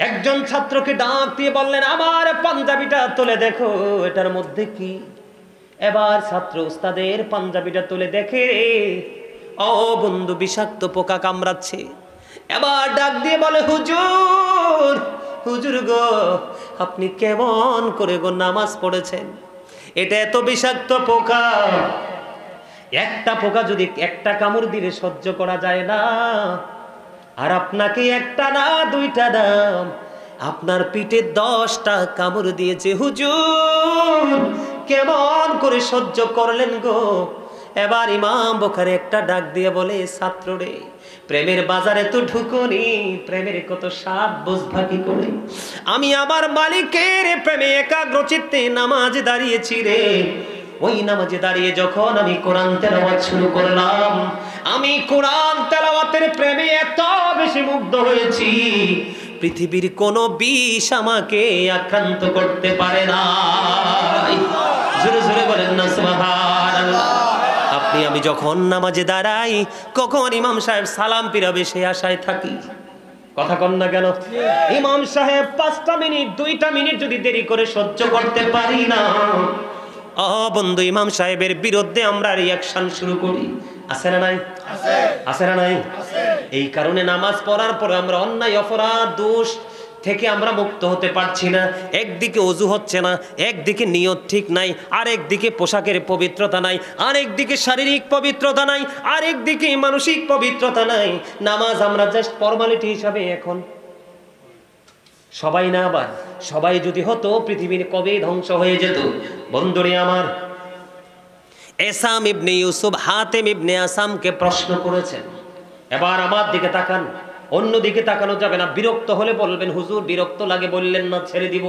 একজন ছাত্রকে ডাক দিয়ে বললেন, আমার পাঞ্জাবিটা তুলে দেখো, এটার মধ্যে কি? এবার ছাত্র উস্তাদের পাঞ্জাবিটা তুলে দেখে, ও বন্ধু, বিষাক্ত পোকা কামড়াচ্ছে। এবার ডাক দিয়ে বলে, হুজুর, হুজুর গো, আপনি কেমন করে গো নামাজ পড়েছেন? এটা এত বিষাক্ত পোকা, একটা পোকা যদি একটা কামড় দিলে সহ্য করা যায় না, আর আপনাকে একটা না দুইটা না, আপনার পিঠে 10টা কামড় দিয়েছে। হুজুর, কেমন করে সহ্য করলেন গো? এবার ইমাম বুখারী একটা ডাক দিয়ে বলে, ছাত্র রে, প্রেমের বাজারে তো ঢুকুনি, প্রেমের কত স্বাদ বুঝবা কি করে? আমি আমার মালিকের প্রেমে একাগ্রচিত্তে নামাজে দাঁড়িয়েছি রে। ওই নামাজে দাঁড়িয়ে যখন আমি কোরআন তেলাওয়াত শুরু করলাম, আমি কোরআন তেলাওয়াতের প্রেমে এত বেশি মুগ্ধ হয়েছি, পৃথিবীর কোনো বিষ আমাকে আক্রান্ত করতে পারে না। জোরে জোরে বলেন না সুবহানাল্লাহ। আপনি আমি যখন নামাজে দাঁড়াই, কখন ইমাম সাহেব সালাম ফিরাবে সে আশায় থাকি। কথা কন না কেন? ইমাম সাহেব 5টা মিনিট 2টা মিনিট যদি দেরি করে সহ্য করতে পারি না, বন্ধু, ইমাম সাহেবের বিরুদ্ধে আমরা রিঅ্যাকশন শুরু করি। আছে না নাই? আছে না নাই? এই কারণে নামাজ পড়ার পরে আমরা অন্যায় অপরাধ দোষ থেকে আমরা মুক্ত হতে পারছি না। একদিকে ওযু হচ্ছে না, একদিকে নিয়ত ঠিক নাই, আরেকদিকে পোশাকের পবিত্রতা নাই, আরেকদিকে শারীরিক পবিত্রতা নাই, আরেকদিকে মানসিক পবিত্রতা নাই। নামাজ আমরা জাস্ট ফর্মালিটি হিসাবে এখন সবাই না, আবার সবাই যদি হতো পৃথিবীর কবে ধ্বংস হয়ে যেত। বন্ধুরে আমার, এসাম ইবনে ইউসুফ হাতেম ইবনে আসামকে প্রশ্ন করেছেন। এবার আমার দিকে তাকান, অন্য দিকে তাকানো যাবে না। বিরক্ত হলে বলবেন হুজুর বিরক্ত লাগে, বললেন না ছেড়ে দিব।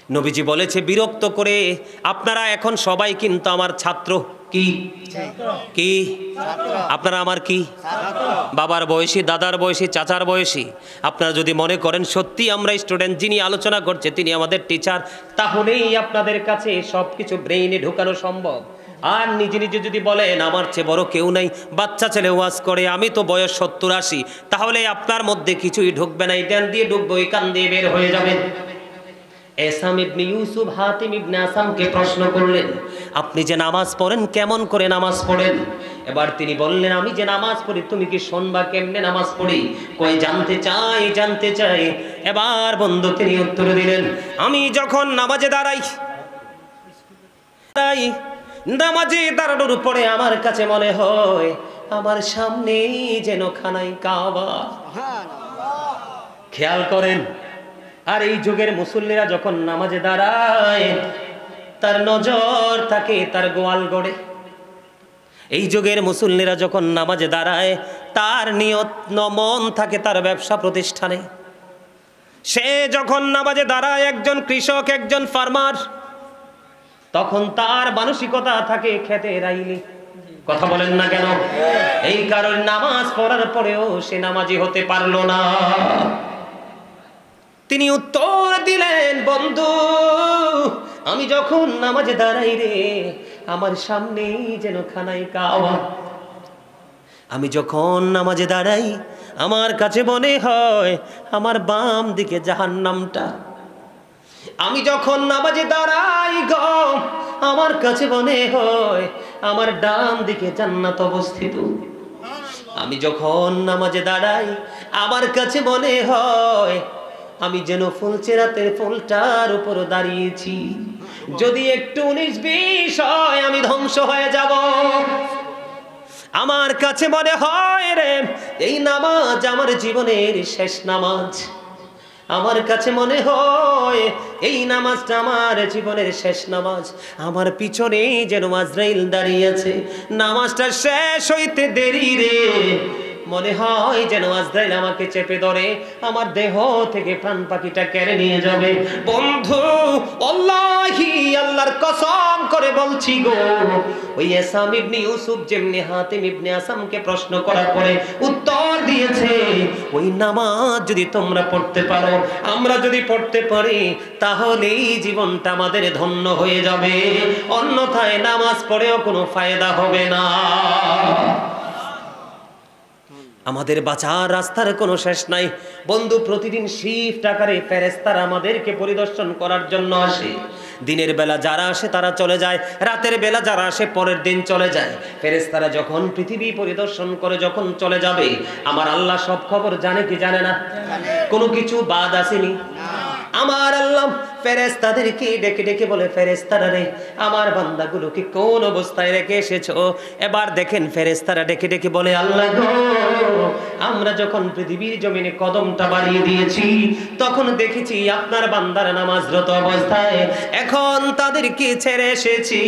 নবীজি বলেছে বিরক্ত করে আপনারা এখন সবাই কিন্তু আমার ছাত্র। কি কি আপনারা আমার কি বাবার বয়সী, দাদার বয়সী, চাচার বয়সী। আপনারা যদি মনে করেন সত্যি আমরা স্টুডেন্ট, যিনি আলোচনা করছে তিনি আমাদের টিচার, তাহলেই আপনাদের কাছে সবকিছু ব্রেইনে ঢুকানো সম্ভব। আর নিজে নিজে যদি বলেন আমার চেয়ে বড় কেউ নাই, বাচ্চা ছেলে ওয়াজ করে, আমি তো বয়স 70-80, তাহলে আপনার মধ্যে কিছুই ঢুকবে না। এই ডান দিয়ে ঢুকবে, ওই কান দিয়ে বের হয়ে যাবে। এসাম ইবনে ইউসুফ হাতিম ইবনে আসামকে প্রশ্ন করলেন, আপনি যে নামাজ পড়েন কেমন করে নামাজ পড়েন? এবার তিনি বললেন, আমি যে নামাজ পড়ি তুমি কি শুনবা কেমনে নামাজ পড়ি? কই জানতে চাই, জানতে চাই। এবার বন্ধু তিনি উত্তর দিলেন, আমি যখন নামাজে দাঁড়াই, নামাজে দাঁড়ানোর উপরে আমার কাছে মনে হয় আমার সামনেই যেন খানাই কাবা। খেয়াল করেন, আর এই যুগের মুসল্লিরা যখন নামাজে দাঁড়ায় তার নজর থাকে তার গোয়াল গড়ে। এই যুগের মুসল্লিরা যখন নামাজে দাঁড়ায় তার নিয়ত মন থাকে তার ব্যবসা প্রতিষ্ঠানে। সে যখন নামাজে দাঁড়ায় একজন কৃষক, একজন ফার্মার, তখন তার মানসিকতা থাকে খেতের আইলি। কথা বলেন না কেন? এই কারণে নামাজ পড়ার পরেও সে নামাজি হতে পারলো না। তিনি উত্তর দিলেন, বন্ধু আমি যখন নামাজে দাঁড়াই রে আমার সামনেই যেন খানাই কাওয়া। আমি যখন নামাজে দাঁড়াই আমার কাছে মনে হয় আমার বাম দিকে জাহান্নামটা। আমি যখন নামাজে দাঁড়াই গো আমার কাছে মনে হয় আমার ডান দিকে জান্নাত অবস্থিত। আমি যখন নামাজে দাঁড়াই আমার কাছে মনে হয় আমি যেন ফুলচেরাতের ফুলটার উপর দাঁড়িয়েছি। যদি একটু 19-20 হয় আমি ধ্বংস হয়ে যাব। আমার কাছে মনে হয় রে এই নামাজ আমার জীবনের শেষ নামাজ। আমার কাছে মনে হয় এই নামাজটা আমার জীবনের শেষ নামাজ। আমার পিছনে যেন আজরাইল দাঁড়িয়ে আছে, নামাজটা শেষ হইতে দেরি রে মনে হয় যেন আজরাইল আমাকে চেপে ধরে আমার দেহ থেকে প্রাণ পাখিটা কেড়ে নিয়ে যাবে। বন্ধু আল্লাহি আল্লাহর কসম করে বলছি গো, ওই এসাম ইবনে ইউসুফ যেমনি হাতিম ইবনে আসামকে প্রশ্ন করার পরে উত্তর দিয়েছে, ওই নামাজ যদি তোমরা পড়তে পারো, আমরা যদি পড়তে পারি, তাহলেই জীবনটা আমাদের ধন্য হয়ে যাবে। অন্যথায় নামাজ পড়েও কোনো ফায়দা হবে না। আমাদের বাঁচার রাস্তার কোনো শেষ নাই বন্ধু। প্রতিদিন শিফট আকারে ফেরেশতারা আমাদেরকে পরিদর্শন করার জন্য আসে। দিনের বেলা যারা আসে তারা চলে যায়, রাতের বেলা যারা আসে পরের দিন চলে যায়। ফেরেশতারা যখন পৃথিবী পরিদর্শন করে যখন চলে যাবে, আমার আল্লাহ সব খবর জানে কি জানে না? কোনো কিছু বাদ আসেনি। আমার আল্লাহ ফেরেশতাদেরকে ডেকে ডেকে বলে, ফেরেশতারা রে আমার বান্দাগুলোকে কোন অবস্থায় রেখে এসেছো? এবার দেখেন ফেরেশতারা ডেকে ডেকে বলে, আল্লাহ গো আমরা যখন পৃথিবীর জমিনে কদমটা বাড়িয়ে দিয়েছি তখন দেখেছি আপনার বান্দার নামাজরত অবস্থায়। এখন তাদেরকে ছেড়ে এসেছি,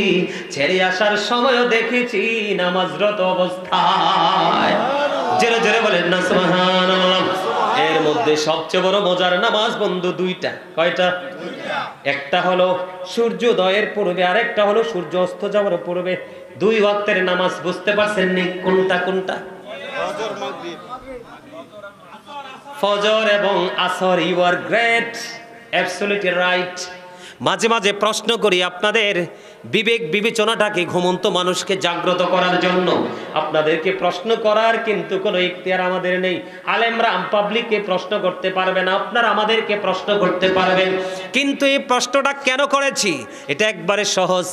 ছেড়ে আসার সময়ও দেখেছি নামাজরত অবস্থায়। জোরে জোরে বলেন না সুবহানাল্লাহ। এর মধ্যে সবচেয়ে বড় মজার নামাজ বন্ধু দুইটা। কয়টা? একটা হলো সূর্যোদয়ের পূর্বে, আর একটা হলো সূর্য অস্ত যাওয়ার পূর্বে। 2 ওয়াক্তের নামাজ। বুঝতে পারছেন নি কোনটা কোনটা? ফজর এবং আসর। You are great, absolutely right. মাঝে মাঝে প্রশ্ন করি আপনাদের বিবেক বিবেচনাটাকে, ঘুমন্ত মানুষকে জাগ্রত করার জন্য আপনাদেরকে প্রশ্ন করার কিন্তু কোনো ইখতিয়ার আমাদের নেই। আলেমরা পাবলিককে প্রশ্ন করতে পারবে না, আপনারা আমাদেরকে প্রশ্ন করতে পারবেন। কিন্তু এই প্রশ্নটা কেন করেছি এটা একবারে সহজ।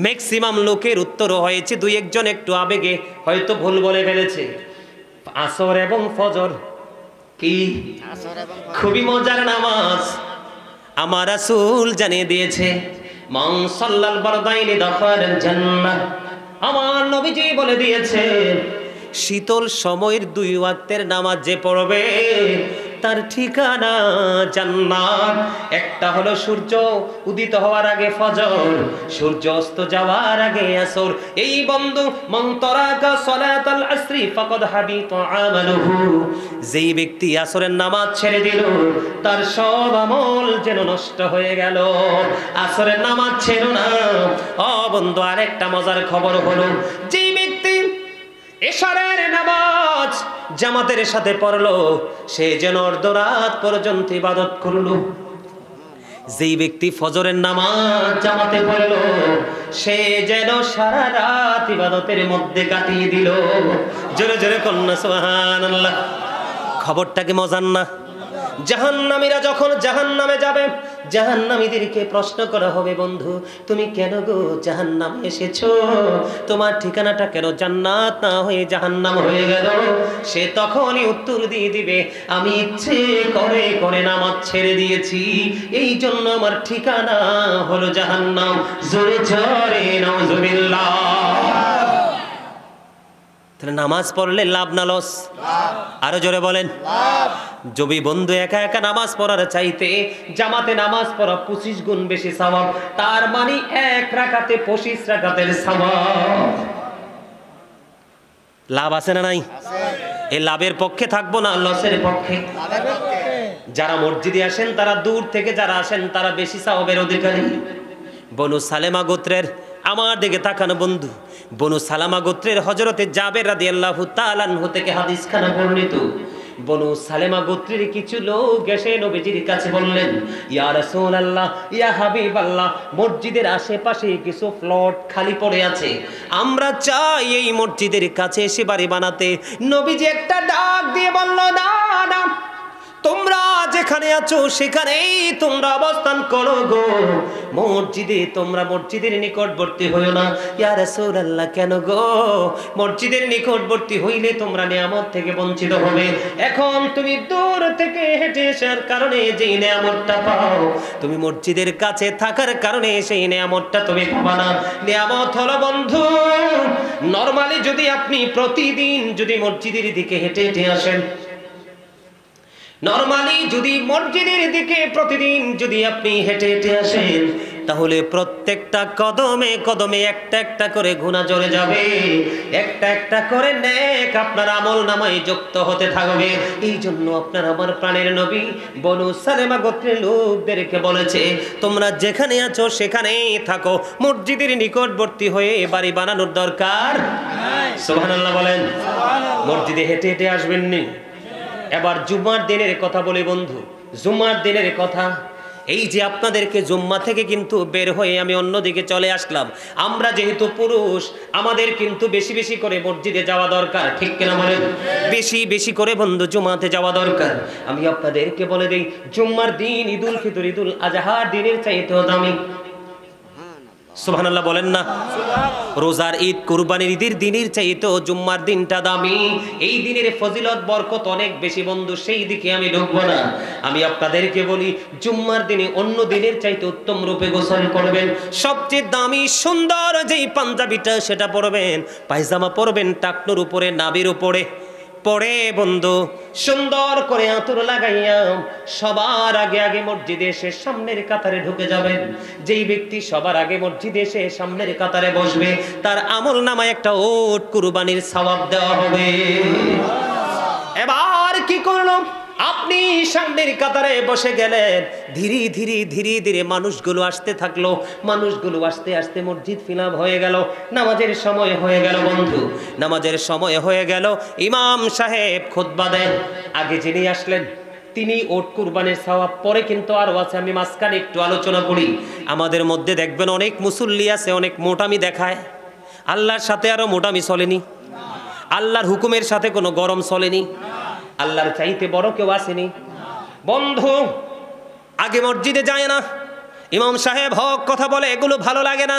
ম্যাক্সিমাম লোকের উত্তরও হয়েছে, 2-1 জন একটু আবেগে হয়তো ভুল বলে ফেলেছে। আসর এবং ফজর কি খুবই মজার নামাজ। আমার রাসূল জানিয়ে দিয়েছে, মান সাল্লাল বারদাইনি দাখালাল জান্নাহ। আমার নবীজি বলে দিয়েছে, শীতল সময়ের 2 ওয়াক্তের নামাজ যে পড়বে তার ঠিকানা জান্নাত। একটা হলো সূর্য উদিত হওয়ার আগে ফজর, সূর্য অস্ত যাওয়ার আগে আসর। এই বন্ধু, মান তারাকা সালাতাল আসরি ফাকাদ হাবিতা আমালুহু। যেই ব্যক্তি আসরের নামাজ ছেড়ে দিল তার সব আমল যেন নষ্ট হয়ে গেল। আসরের নামাজ ছেড়ো না। ও বন্ধু, আরেকটা মজার খবর হলো, যেই ব্যক্তি এশারের নামাজ জামাতের সাথে পড়লো সে যেন অর্ধরাত পর্যন্ত ইবাদত করলো। যেই ব্যক্তি ফজরের নামাজ জামাতে পড়লো সে যেন সারা রাত ইবাদতের মধ্যে কাটিয়ে দিল। জোরে জোরে কন্যা সুবহানাল্লাহ। খবরটা কি মজার না? জাহান্নামীরা যখন জাহান্নামে যাবে, জাহান্নামীদেরকে প্রশ্ন করা হবে, বন্ধু তুমি কেন গো জাহান্নামে এসেছো? তোমার ঠিকানাটা কেন জান্নাত না হয়ে জাহান্নাম হয়ে গেল? সে তখনই উত্তর দিয়ে দিবে, আমি ইচ্ছে করে করে নামাজ ছেড়ে দিয়েছি, এই জন্য আমার ঠিকানা হলো জাহান্নাম। জোরে জোরে নাউজুবিল্লাহ। তাহলে নামাজ পড়লে লাভ না লস? আরো জোরে বলেন লাভ। যদি বন্ধু একা একা নামাজ পড়ার চাইতে জামাতে নামাজ পড়া 25 গুণ বেশি সওয়াব, তার মানে 1 রাকাতে 25 রাকাতের সওয়াব। লাভ আছে না নাই? এই লাভের পক্ষে থাকবো না লসের পক্ষে? যারা মসজিদে আসেন তারা দূর থেকে যারা আসেন তারা বেশি সওয়াবের অধিকারী। বনু সালেমা গোত্রের, আমার দিকে তাকানো বন্ধু, বনু সালামা গোত্রের হযরতে জাবের রাদিয়াল্লাহু তাআলা আনহু থেকে হাদিস খানা বর্ণিত। বনু সালেমা গোত্রের কিছু লোক এসে নবীজির কাছে বললেন, ইয়া রাসূলুল্লাহ, ইয়া হাবিবাল্লাহ, মসজিদের আশেপাশে কিছু প্লট খালি পড়ে আছে, আমরা চাই এই মসজিদের কাছে এসে বাড়ি বানাতে। নবীজি একটা ডাক দিয়ে বলল, না না, তোমরা যেখানে আছো সেখানেই তোমরা অবস্থান করো গো, মসজিদে তোমরা মসজিদের নিকটবর্তী হইও না। ইয়া রাসূলুল্লাহ, কেন গো? মসজিদের নিকটবর্তী হইলে তোমরা নিয়ামত থেকে বঞ্চিত হবে। এখন তুমি দূর থেকে হেঁটে আসার কারণে যেই নিয়ামতটা পাও, তুমি মসজিদের কাছে থাকার কারণে সেই নিয়ামতটা তুমি পাবা না। নিয়ামত হলো বন্ধু, নরমালি যদি আপনি প্রতিদিন যদি মসজিদের দিকে হেঁটে হেঁটে আসেন, নরমালি যদি মসজিদের দিকে প্রতিদিন যদি আপনি হেঁটে হেঁটে আসেন, তাহলে প্রত্যেকটা কদমে কদমে একটা একটা করে গুনাহ জ্বলে যাবে, একটা একটা করে নেক আপনার আমল নামায় যুক্ত হতে থাকবে। এই জন্য আপনার আমার প্রাণের নবী বনু সালেমা গোত্রের লোকদেরকে বলেছে, তোমরা যেখানে আছো সেখানেই থাকো, মসজিদের নিকটবর্তী হয়ে বাড়ি বানানোর দরকার নাই। সুবহানাল্লাহ বলেন। মসজিদে হেঁটে হেঁটে আসবেন নি। এবার জুম্মার দিনের কথা বলি বন্ধু, জুম্মার দিনের কথা। এই যে আপনাদেরকে জুম্মা থেকে কিন্তু বের হয়ে আমি অন্যদিকে চলে আসলাম, আমরা যেহেতু পুরুষ আমাদের কিন্তু বেশি বেশি করে মসজিদে যাওয়া দরকার, ঠিক কিনা বলেন? বেশি বেশি করে বন্ধু জুম্মাতে যাওয়া দরকার। আমি আপনাদেরকে বলে দিই, জুম্মার দিন ঈদুল ফিতর, ঈদুল আজহার দিনের চাইতেও দামি। সুবহানাল্লাহ বলেন না? রোজার ঈদ, কুরবানির ঈদের দিনের চাইতেও জুম্মার দিনটা দামি। এই দিনের ফজিলত বরকত অনেক বেশি বন্ধু, সেই দিকে আমি ঢুকবো না। আমি আপনাদেরকে বলি, জুম্মার দিনে অন্য দিনের চাইতে উত্তম রূপে গোসল করবেন, সবচেয়ে দামি সুন্দর যেই পাঞ্জাবিটা সেটা পরবেন, পায়জামা পরবেন টাকনুর উপরে, নাভির উপরে পরে বন্ধু সুন্দর করে আতর লাগাইয়া সবার আগে আগে মসজিদে এসে সামনের কাতারে ঢুকে যাবেন। যেই ব্যক্তি সবার আগে মসজিদে এসে সামনের কাতারে বসবে, তার আমল নামায় একটা ওট কুরবানির সওয়াব দেওয়া হবে। এবার কি করলো? আপনি সামনের কাতারে বসে গেলেন, ধীরে ধীরে ধীরে ধীরে মানুষগুলো আসতে থাকলো, মানুষগুলো আসতে আসতে মসজিদ ফিলাপ হয়ে গেল, নামাজের সময় হয়ে গেল বন্ধু, নামাজের সময় হয়ে গেল। ইমাম সাহেব খুতবা দেন, আগে যিনি আসলেন তিনি ওট কুরবানির সওয়াব, পরে কিন্তু আরো আছে, আমি মাঝখানে একটু আলোচনা করি। আমাদের মধ্যে দেখবেন অনেক মুসল্লি আছে অনেক মোটামি দেখায়, আল্লাহর সাথে আরো মোটামি চলেনি, আল্লাহর হুকুমের সাথে কোনো গরম চলেনি, আল্লাহর চাইতে বড় কেউ আসেনি বন্ধু। আগে মসজিদে যায় না, ইমাম সাহেব হক কথা বলে, এগুলো ভালো লাগে না।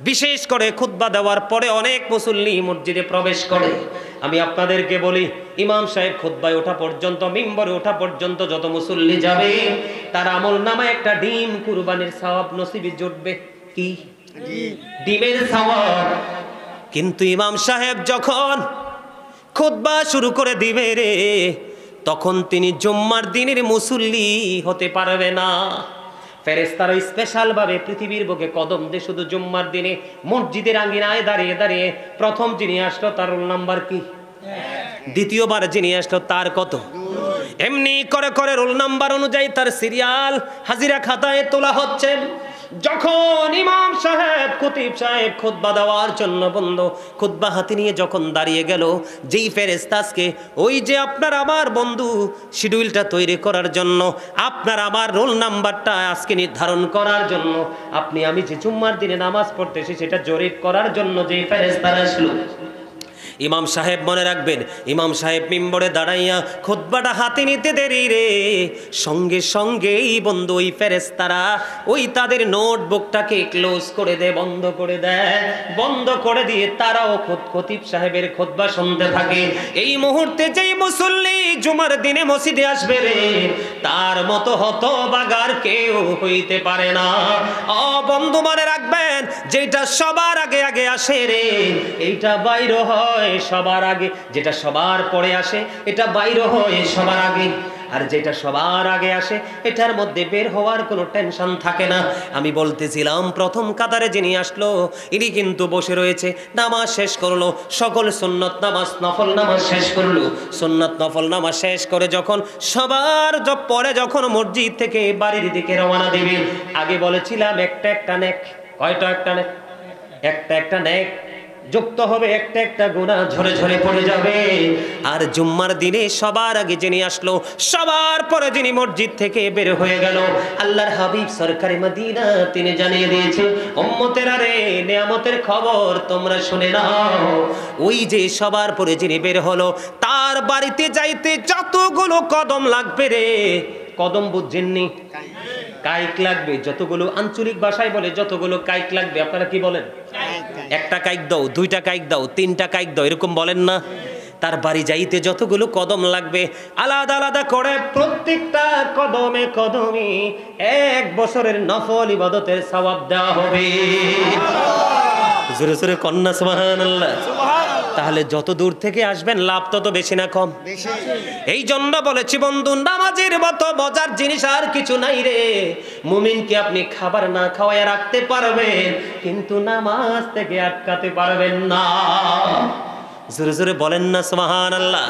বিশেষ করে খুতবা দেওয়ার পরে অনেক মুসল্লি মসজিদে প্রবেশ করে, আমি আপনাদেরকে বলি, ইমাম সাহেব খুতবায় ওঠা পর্যন্ত, মিম্বরে ওঠা পর্যন্ত যত মুসল্লি যাবে তার আমল নামায় একটা ডিম কুরবানির সওয়াব নসিবে জুটবে। কি? ডিমের সওয়াব। কিন্তু ইমাম সাহেব যখন খুতবা শুরু করে দিবে রে, তখন তিনি জুম্মার দিনের মুসল্লি হতে পারবে না। ফেরেশতারা স্পেশাল ভাবে পৃথিবীর বুকে কদম দিয়ে শুধু জুম্মার দিনে মসজিদের আঙ্গিনায় দাঁড়িয়ে দাঁড়িয়ে, প্রথম যিনি আসলো তার রোল নাম্বার কি? দ্বিতীয়বার যিনি আসলো তার কত? এমনি করে করে রোল নাম্বার অনুযায়ী তার সিরিয়াল হাজিরা খাতায় তোলা হচ্ছে। যখন ইমাম সাহেব, খতিব সাহেব খুতবা দেওয়ার জন্য বন্ধু খুতবা হাতে নিয়ে যখন দাঁড়িয়ে গেল, যেই ফেরেশতাকে ওই যে আপনার আমার বন্ধু শিডিউলটা তৈরি করার জন্য, আপনার আমার রোল নাম্বারটা আজকে নির্ধারণ করার জন্য, আপনি আমি যে জুম্মার দিনে নামাজ পড়তেছি সেটা জরিপ করার জন্য যে ফেরেশতারা আসলো, ইমাম সাহেব মনে রাখবেন, ইমাম সাহেব মিম্বরে দাঁড়াইয়া খুতবাটা হাতে নিতে দেরি রে, সঙ্গে সঙ্গেই বন্ধু ওই ফেরেশতারা ওই তাদের নোটবুকটাকে ক্লোজ করে দেয়, বন্ধ করে দেয়। বন্ধ করে দিয়ে তারাও খতিব সাহেবের খুতবা শুনতে থাকে। এই মুহূর্তে যেই মুসল্লি জুমার দিনে মসজিদে আসবে রে, তার মতো হতভাগার কেউ হইতে পারে না। ও বন্ধু মনে রাখবেন, যেটা সবার আগে আগে আসে রে, এইটা বাইর হয় সবার আগে। যেটা সবার পরে আসে এটা বাইর হয় সবার আগে। আর যেটা সবার আগে আসে এটার মধ্যে বের হওয়ার কোনো টেনশন থাকে না। আমি বলতেছিলাম, প্রথম কাতারে যিনি আসলো ইনি কিন্তু বসে রয়েছে, নামাজ শেষ করলো, সকল সুন্নত নামাজ নফল নামাজ শেষ করলো। সুন্নত নফল নামাজ শেষ করে যখন সবার পরে যখন মসজিদ থেকে বাড়ির দিকে রওনা দিবে, আগে বলেছিলাম একটা একটা নেক। কয়টা একটা নেক? একটা একটা নেক যুক্ত হবে, একটা একটা গুনাহ ঝরে ঝরে পড়ে যাবে। আর জুম্মার দিনে সবার আগে যিনি আসলো, সবার পরে যিনি মসজিদ থেকে বের হয়ে গেল, আল্লাহর হাবিব সরকারে মদিনা তিনি জানিয়ে দিয়েছে, উম্মতেরা রে, নিয়ামতের খবর তোমরা শুনে নাও। ওই যে সবার পরে যিনি বের হলো, তার বাড়িতে যাইতে যতগুলো কদম লাগবে রে, কদম বুঝছেননি? কাইক লাগবে। যতগুলো আঞ্চলিক ভাষায় বলে যতগুলো কাইক লাগবে, আপনারা কি বলেন? একটা কাইক দাও, দুইটা কাইক দাও, তিনটা কাইক দাও, এরকম বলেন না? তার বাড়ি যাইতে যতগুলো কদম লাগবে আলাদা আলাদা করে প্রত্যেকটা কদমে কদমে 1 বছরের নফল ইবাদতের সওয়াব দেওয়া হবে। জোরে জোরে কন্যা সুবহানাল্লাহ। তাহলে যত দূর থেকে আসবেন লাভ তত বেশি না কম? এই জন্য বলেছি বন্ধু, নামাজের মতো মজার জিনিস আর কিছু নাই রে। মুমিনকে আপনি খাবার না খাওয়ায় রাখতে পারবেন, কিন্তু নামাজ থেকে আটকাতে পারবেন না। জোরে জোরে বলেন না সুবহানাল্লাহ।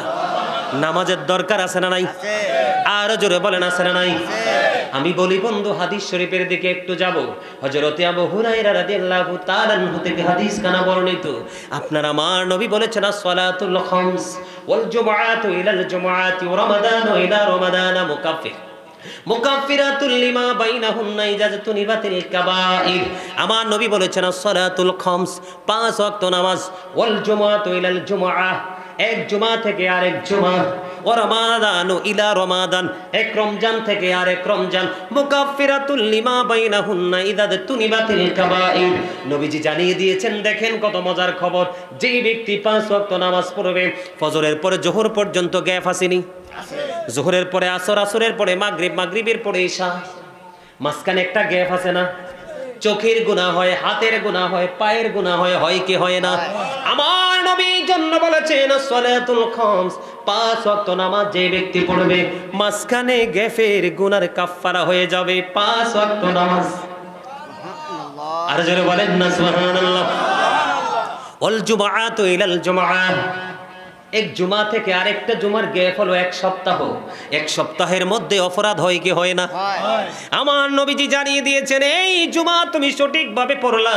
নামাজের দরকার আছে না নাই? আরো জোরে বলেন আছে না নাই? আমি বলি বন্ধু, হাদিস শরীফের দিকে একটু যাব। হযরতে আবু হুরায়রা রাদিয়াল্লাহু তাআলা আনহু থেকে হাদিস কানা বর্ণিত। আপনার আমার নবী বলেছেন, as-সালাতুল খামস ওয়াল জুমআতু ইলাল জুমআতি ওয়া রমাদানু ইলা রমাদানা মুকাফফিরাতুল লিমা বাইনাহুন্না ইজাতুনিবাতিল কাবাইর। আমার নবী বলেছেন, as-সালাতুল খামস 5 ওয়াক্ত নামাজ, ওয়াল জুমআতু ইলাল জুমআহ, এক জুমা থেকে আরেক জুমা, ও রমাদানু ইলা রমাদান, এক রমজান থেকে আরেক রমজান, মুকাফফিরাতুল লিমা বাইনাহুন্না ইযাতুনিবাতিল কাবাইর। নবীজি জানিয়ে দিয়েছেন, দেখেন কত মজার খবর। যে ব্যক্তি 5 ওয়াক্ত নামাজ পড়বে, ফজরের পরে যোহর পর্যন্ত গ্যাপ আসেনি, যোহরের পরে আসর, আসরের পরে মাগরিব, মাগরিবের পরে ইশা, মাঝখানে একটা গ্যাপ আছে না? চোখের গুনাহ হয়, হাতের গুনাহ হয়, পায়ের গুনাহ হয়, হয় কি হয় না? আমার নবী জন্য বলেছেন, সালাতুল খামস 5 ওয়াক্ত নামাজ যে ব্যক্তি পড়বে, মাঝখানে গ্যাপের গুনার কাফফারা হয়ে যাবে 5 ওয়াক্ত নামাজ। আর জোরে বলেন না সুবহানাল্লাহ। ওয়াল জুমআতু ইলাল জুমআহ, এক জুমা থেকে আরেকটা জুমার গ্যাপ হলো 1 সপ্তাহ। 1 সপ্তাহের মধ্যে অপরাধ হয় কি হয় না? আমার নবীজি জানিয়ে দিয়েছেন, এই জুমা তুমি সঠিকভাবে পড়লা,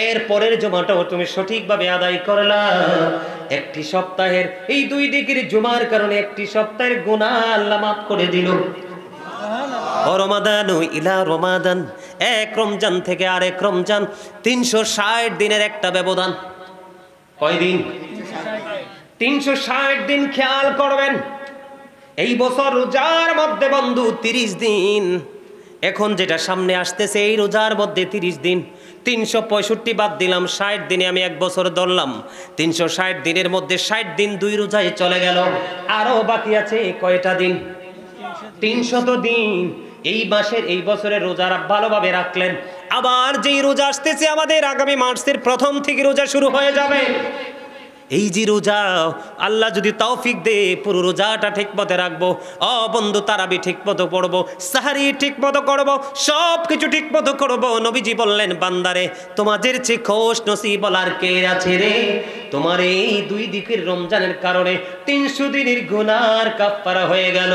এর পরের জুমাটাও তুমি সঠিকভাবে আদায় করলা, একটি সপ্তাহের এই 2 দিকের জুমার কারণে একটি সপ্তাহের গুনাহ আল্লাহ মাফ করে দিল। রমাদানু ইলা রমাদান, এক রমজান থেকে আরেক রমজান, 360 দিনের একটা ব্যবধান। কয় দিন? 360 দিন। খেয়াল করবেন, এই বছর রোজার মধ্যে বন্ধু 30 দিন এখন যেটা সামনে আসতেছে এই রোজার মধ্যে 30 দিন, 365 বাদ দিলাম, 60 দিনে আমি 1 বছর ধরলাম। 360 দিনের মধ্যে 60 দিন 2 রোজায় চলে গেল, আরো বাকি আছে কয়টা দিন? 300 দিন। এই মাসের এই বছরের রোজারা ভালোভাবে রাখলেন, আবার যেই রোজা আসতেছে আমাদের আগামী মার্চের প্রথম থেকে রোজা শুরু হয়ে যাবে। এই যে রোজা, আল্লাহ যদি তৌফিক দে পুরো রোজাটা ঠিক মতো রাখবো, বন্ধু তারাবি ঠিক মতো পড়বো, সাহারি ঠিক মতো করবো, সব কিছু ঠিক মতো করবো। নবীজি বললেন, বান্দারে তোমাদের চেয়ে খোশ নসিব বলার কে আছে রে? তোমার এই 2 দিকের রমজানের কারণে 300 দিনের গুনার কাফারা হয়ে গেল।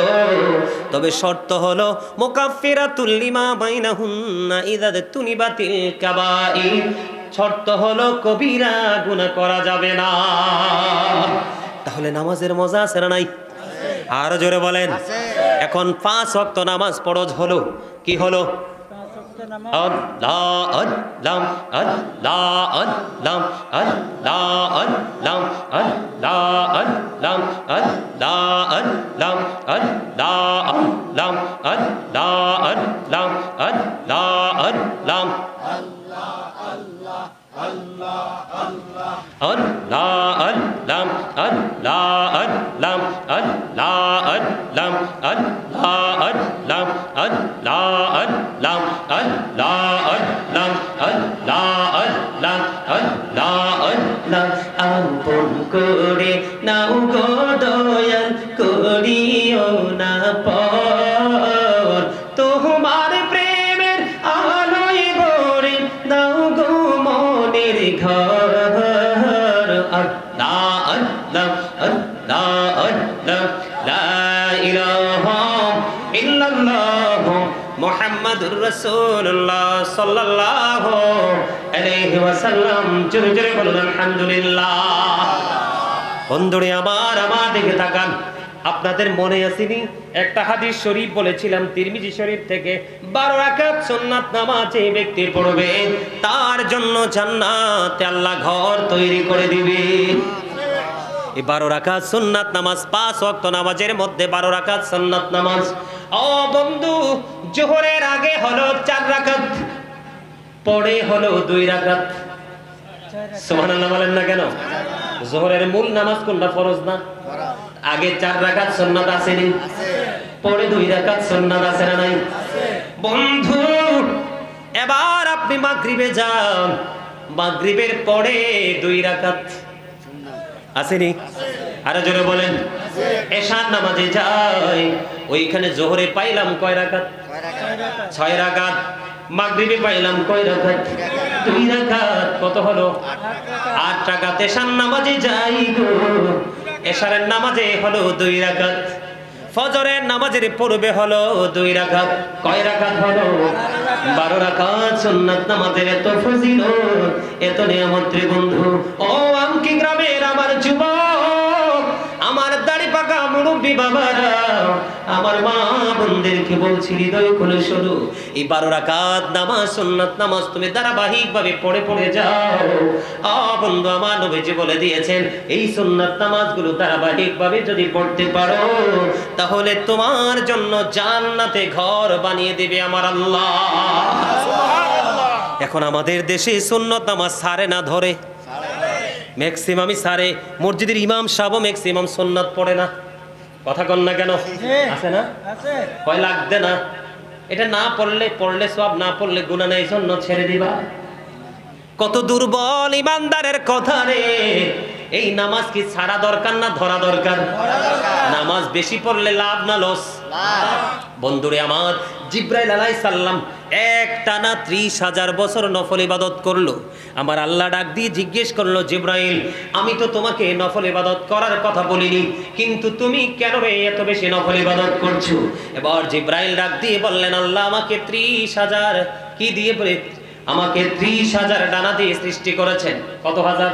তবে শর্ত হলো মুকাফফিরাতুল লিমা বাইনাহুন্না ইযা তুনিবাতিল কাবাইর। শর্ত হলো কবিরা গুনাহ করা যাবে না। তাহলে নামাজের মজা আছে না নাই? আরো জোরে বলেন। এখন 5 ওয়াক্ত নামাজ ফরজ হলো। কি হলো? আল্লাহ আল্লাহ আল্লাহ আল্লাহ আল্লাহ আল্লাহ আল্লাহ আল্লাহ আল্লাহ আল্লাহ আল্লাহ আল্লাহ আল্লাহ আল্লাহ আল্লাহ আল্লাহ আপন করে নাও গো দয়াল, করিও না পর, তোমার প্রেমের আলোয় ভরে দাও গো মনের ঘর। আল্লাহ আল্লাহ আল্লাহ আল্লাহ লা ইলাহা ইল্লাল্লাহ মুহাম্মাদুর রাসূলুল্লাহ সাল্লাল্লাহু আলাইহি ওয়াসাল্লাম। জোরে জোরে বলুন আলহামদুলিল্লাহ। বন্ধুরে আমার দিকে তাকান। আপনাদের মনে আসেনি একটা হাদিস শরীফ বলেছিলাম তিরমিজি শরীফ থেকে, 12 রাকাত সুন্নাত নামাজ যে ব্যক্তি পড়বে তার জন্য জান্নাতে আল্লাহ ঘর তৈরি করে দিবে। এই 12 রাকাত সুন্নাত নামাজ, 5 ওয়াক্ত নামাজের মধ্যে 12 রাকাত সুন্নাত নামাজ। ও বন্ধু, জোহরের আগে হলো 4 রাকাত, পরে হলো 2 রাকাত। সুবহানাল্লাহ বলেন না কেন? জোহরের মূল নামাজ কোনটা? ফরজ না? আগে 4 রাকাত সুন্নাত আছে নি? পরে 2 রাকাত সুন্নাত আছে না নাই? বন্ধু এবার আপনি মাগরিবে যান, মাগরিবের পরে 2 রাকাত আছে নি? আরো জোরে বলেন। এশার নামাজে যাই, ওইখানে জোহরে পাইলাম কয় রাকাত? 6 রাকাত। মাগরিবে পাইলাম কয় রাকাত? 2 রাকাত। কত হলো? 8 রাকাত। এশার নামাজে যাই গো, এশারের নামাজে হলো 2 রাকাত। ফজরের নামাজের পূর্বে হলো 2 রাকাত। কয় রাকাত হলো? 12 রাকাত সুন্নাত নামাজের এত ফজিলত, এত নিয়ামত রে বন্ধু। ও আমকি গ্রামের আমার যুবক, আমার দাড়ি পাকা মুরব্বী বাবারা, আমার মা বোনদেরকে বলছি হৃদয় খুলে শুরু, এই 12 রাকাত নামাজ সুন্নাত নামাজ তুমি ধারাবাহিকভাবে পড়ে যাও। বন্ধু আমার নবীজি বলে দিয়েছেন, এই সুন্নাত নামাজগুলো ধারাবাহিকভাবে যদি পড়তে পারো তাহলে তোমার জন্য জান্নাতে ঘর বানিয়ে দিবে আমার আল্লাহ। এখন আমাদের দেশে সুন্নাত নামাজ সারে না ধরে, ম্যাক্সিমামই সারে। মসজিদের ইমাম সাহেব ম্যাক্সিমাম সুন্নাত পড়ে না। কথা কন না কেন? আছে না? ভয় লাগবে না? এটা না পড়লে সব, না পড়লে গুনাহ নেই, জন্য ছেড়ে দিবা। কত দুর্বল ইমানদারের কথা রে। এই নামাজ কি ছাড়া দরকার না ধরা দরকার? নামাজ বেশি পড়লে লাভ না লস? বন্ধুরে আমার, জিব্রাইল আলাইহিস সালাম একটানা 30,000 বছর নফল ইবাদত করলো। আমার আল্লাহ ডাক দিয়ে জিজ্ঞেস করলো, জিব্রাইল আমি তো তোমাকে নফল ইবাদত করার কথা বলিনি, কিন্তু তুমি কেন রে এত বেশি নফল ইবাদত করছো? এবার জিব্রাইল ডাক দিয়ে বললেন, আল্লাহ আমাকে 30,000 কি দিয়ে বলে, আমাকে 30,000 ডানা দিয়ে সৃষ্টি করেছেন। কত হাজার?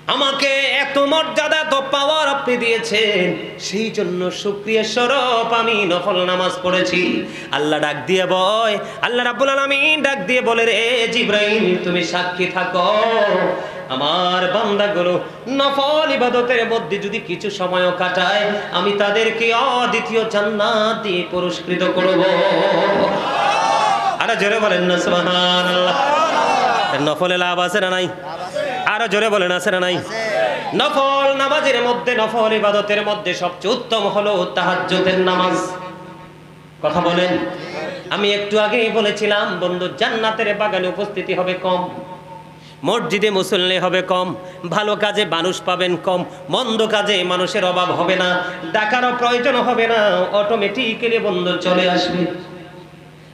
আমাকে এত মর্যাদা, এত পাওয়ার আপনি দিয়েছেন, সেই জন্য শুকরিয়া স্বরূপ আমি নফল নামাজ পড়েছি। আল্লাহ ডাক দিয়ে বয়, আল্লাহ রাব্বুল আলামিন ডাক দিয়ে বলে, রে জিবরাইল তুমি সাক্ষী থাকো, আমার বান্দাগুলো নফল ইবাদতের মধ্যে যদি কিছু সময়ও কাটায়, আমি তাদেরকে অদ্বিতীয় জান্নাত দিয়ে পুরস্কৃত করব। আরে জোরে বলেন না সুবহানাল্লাহ। নফলে লাভ আছে না নাই? আরো জোরে বলেন আছে না নাই? নফল নামাজের মধ্যে, নফল ইবাদতের মধ্যে সবচেয়ে উত্তম হলো তাহাজ্জুদের নামাজ। কথা বলেন। আমি একটু আগেই বলেছিলাম বন্ধু, জান্নাতের বাগানে উপস্থিতি হবে কম, মসজিদে মুসল্লি হবে কম, ভালো কাজে মানুষ পাবেন কম, মন্দ কাজে মানুষের অভাব হবে না, ডাকারও প্রয়োজন হবে না, অটোমেটিক্যালি বন্ধু চলে আসবে।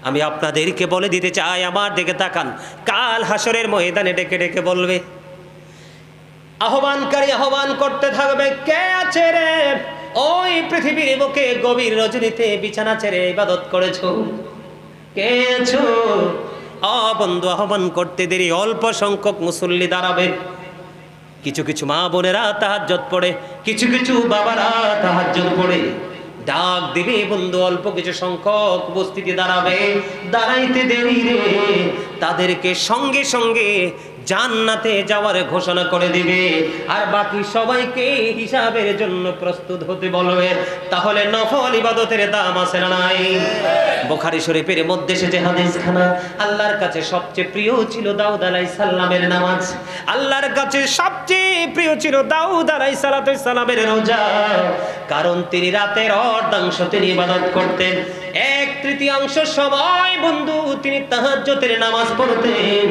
আমি আপনাদেরকে বলে দিতে চাই, আমার দিকে তাকান, কাল হাসরের ময়দানে ডেকে ডেকে বলবে, আহ্বানকারী আহ্বান করতে থাকবে, কে আছে রে ওই পৃথিবীর বুকে গভীর রজনীতে বিছানা ছেড়ে ইবাদত করেছো, কে আছো? বন্ধু আহ্বান করতে দেরি, অল্প সংখ্যক মুসল্লি দাঁড়াবে। কিছু কিছু মা বোনেরা তাহাজ্জুদ পড়ে, কিছু কিছু বাবারা তাহাজ্জুদ পড়ে, ডাক দিবে বন্ধু, অল্প কিছু সংখ্যক উপস্থিতি দাঁড়াবে। দাঁড়াইতে দেরি রে, তাদেরকে সঙ্গে সঙ্গে জান্নাতে যাওয়ার ঘোষণা করে দিবে, আর বাকি সবাইকে হিসাবের জন্য প্রস্তুত হতে বলবে। তাহলে নফল ইবাদতের দাম আছে না নাই? বুখারী শরীফের মধ্যে এসেছে হাদিসখানা, আল্লাহর কাছে সবচেয়ে প্রিয় ছিল দাউদ আলাইহিস সালামের নামাজ, আল্লাহর কাছে সবচেয়ে প্রিয় ছিল দাউদ আলাইহিস সালামের রোজা, কারণ তিনি রাতের অর্ধাংশ তিনি ইবাদত করতেন, 1/3 সময় বন্ধু তিনি তাহাজ্জুদের নামাজ পড়তেন,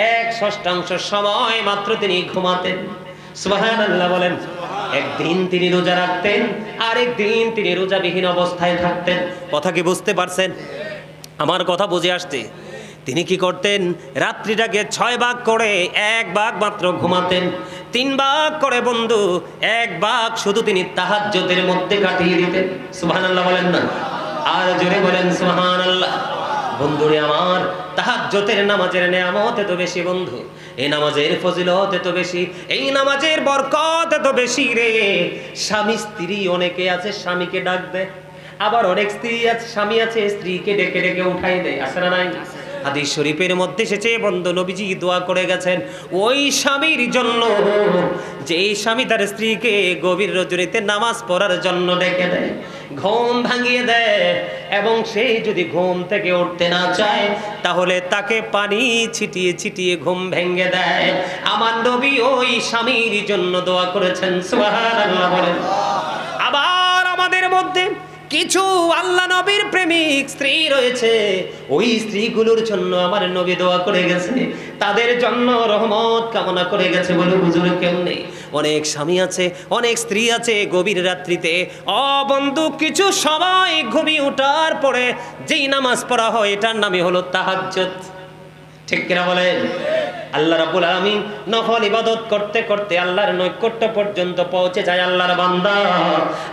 1/6 সময় মাত্র তিনি ঘুমাতেন। সুবহানাল্লাহ বলেন। একদিন তিনি রোজা রাখতেন, আরেকদিন তিনি রোজাবিহীন অবস্থায় থাকতেন। কথা কি বুঝতে পারছেন? আমার কথা বুঝে আসছে? তিনি কি করতেন? রাত্রিটাকে 6 ভাগ করে 1 ভাগ মাত্র ঘুমাতেন, 3 ভাগ করে বন্ধু 1 ভাগ শুধু তিনি তাহাজ্জুদের মধ্যে কাটিয়ে দিতেন। সুবহানাল্লাহ বলেন না? আর জোরে বলেন সুবহানাল্লাহ। বন্ধুরে আমার, তাহাজ্জুদের নামাজের নিয়ামত এত বেশি বন্ধু, এই নামাজের ফজিলত এত বেশি, এই নামাজের বরকত এত বেশি রে। স্বামী স্ত্রী অনেকে আছে স্বামীকে ডাক দেয়, আবার অনেক স্ত্রী আছে স্বামী আছে স্ত্রীকে ডেকে ডেকে উঠাই দেয়, আছে না নাই? হাদিস শরীফের মধ্যে এসেছে বন্ধু, নবীজি দোয়া করে গেছেন ওই স্বামীর জন্য যে স্বামী তার স্ত্রীকে গভীর রজনীতে নামাজ পড়ার জন্য ডেকে দেয়, ঘুম ভাঙিয়ে দেয়, এবং সে যদি ঘুম থেকে উঠতে না চায় তাহলে তাকে পানি ছিটিয়ে ছিটিয়ে ঘুম ভেঙে দেয়। আমার নবী ওই স্বামীর জন্য দোয়া করেছেন। সুবহানাল্লাহ বলেন। আবার আমাদের মধ্যে কিছু আল্লাহ নবীর প্রেমিক স্ত্রী রয়েছে, ওই স্ত্রীগুলোর জন্য আমার নবী দোয়া করে গেছে, তাদের জন্য রহমত কামনা করে গেছে। বলে হুজুর কেউ নেই? অনেক স্বামী আছে, অনেক স্ত্রী আছে গভীর রাত্রিতে বন্ধু কিছু সময় ঘুমিয়ে ওঠার পরে যেই নামাজ পড়া হয় এটার নামই হলো তাহাজ্জুদ। ঠিক কিনা বলেন? আল্লাহ রাব্বুল আলামিন নফল ইবাদত করতে করতে আল্লাহর নৈকট্য পর্যন্ত পৌঁছে যায় আল্লাহর বান্দা।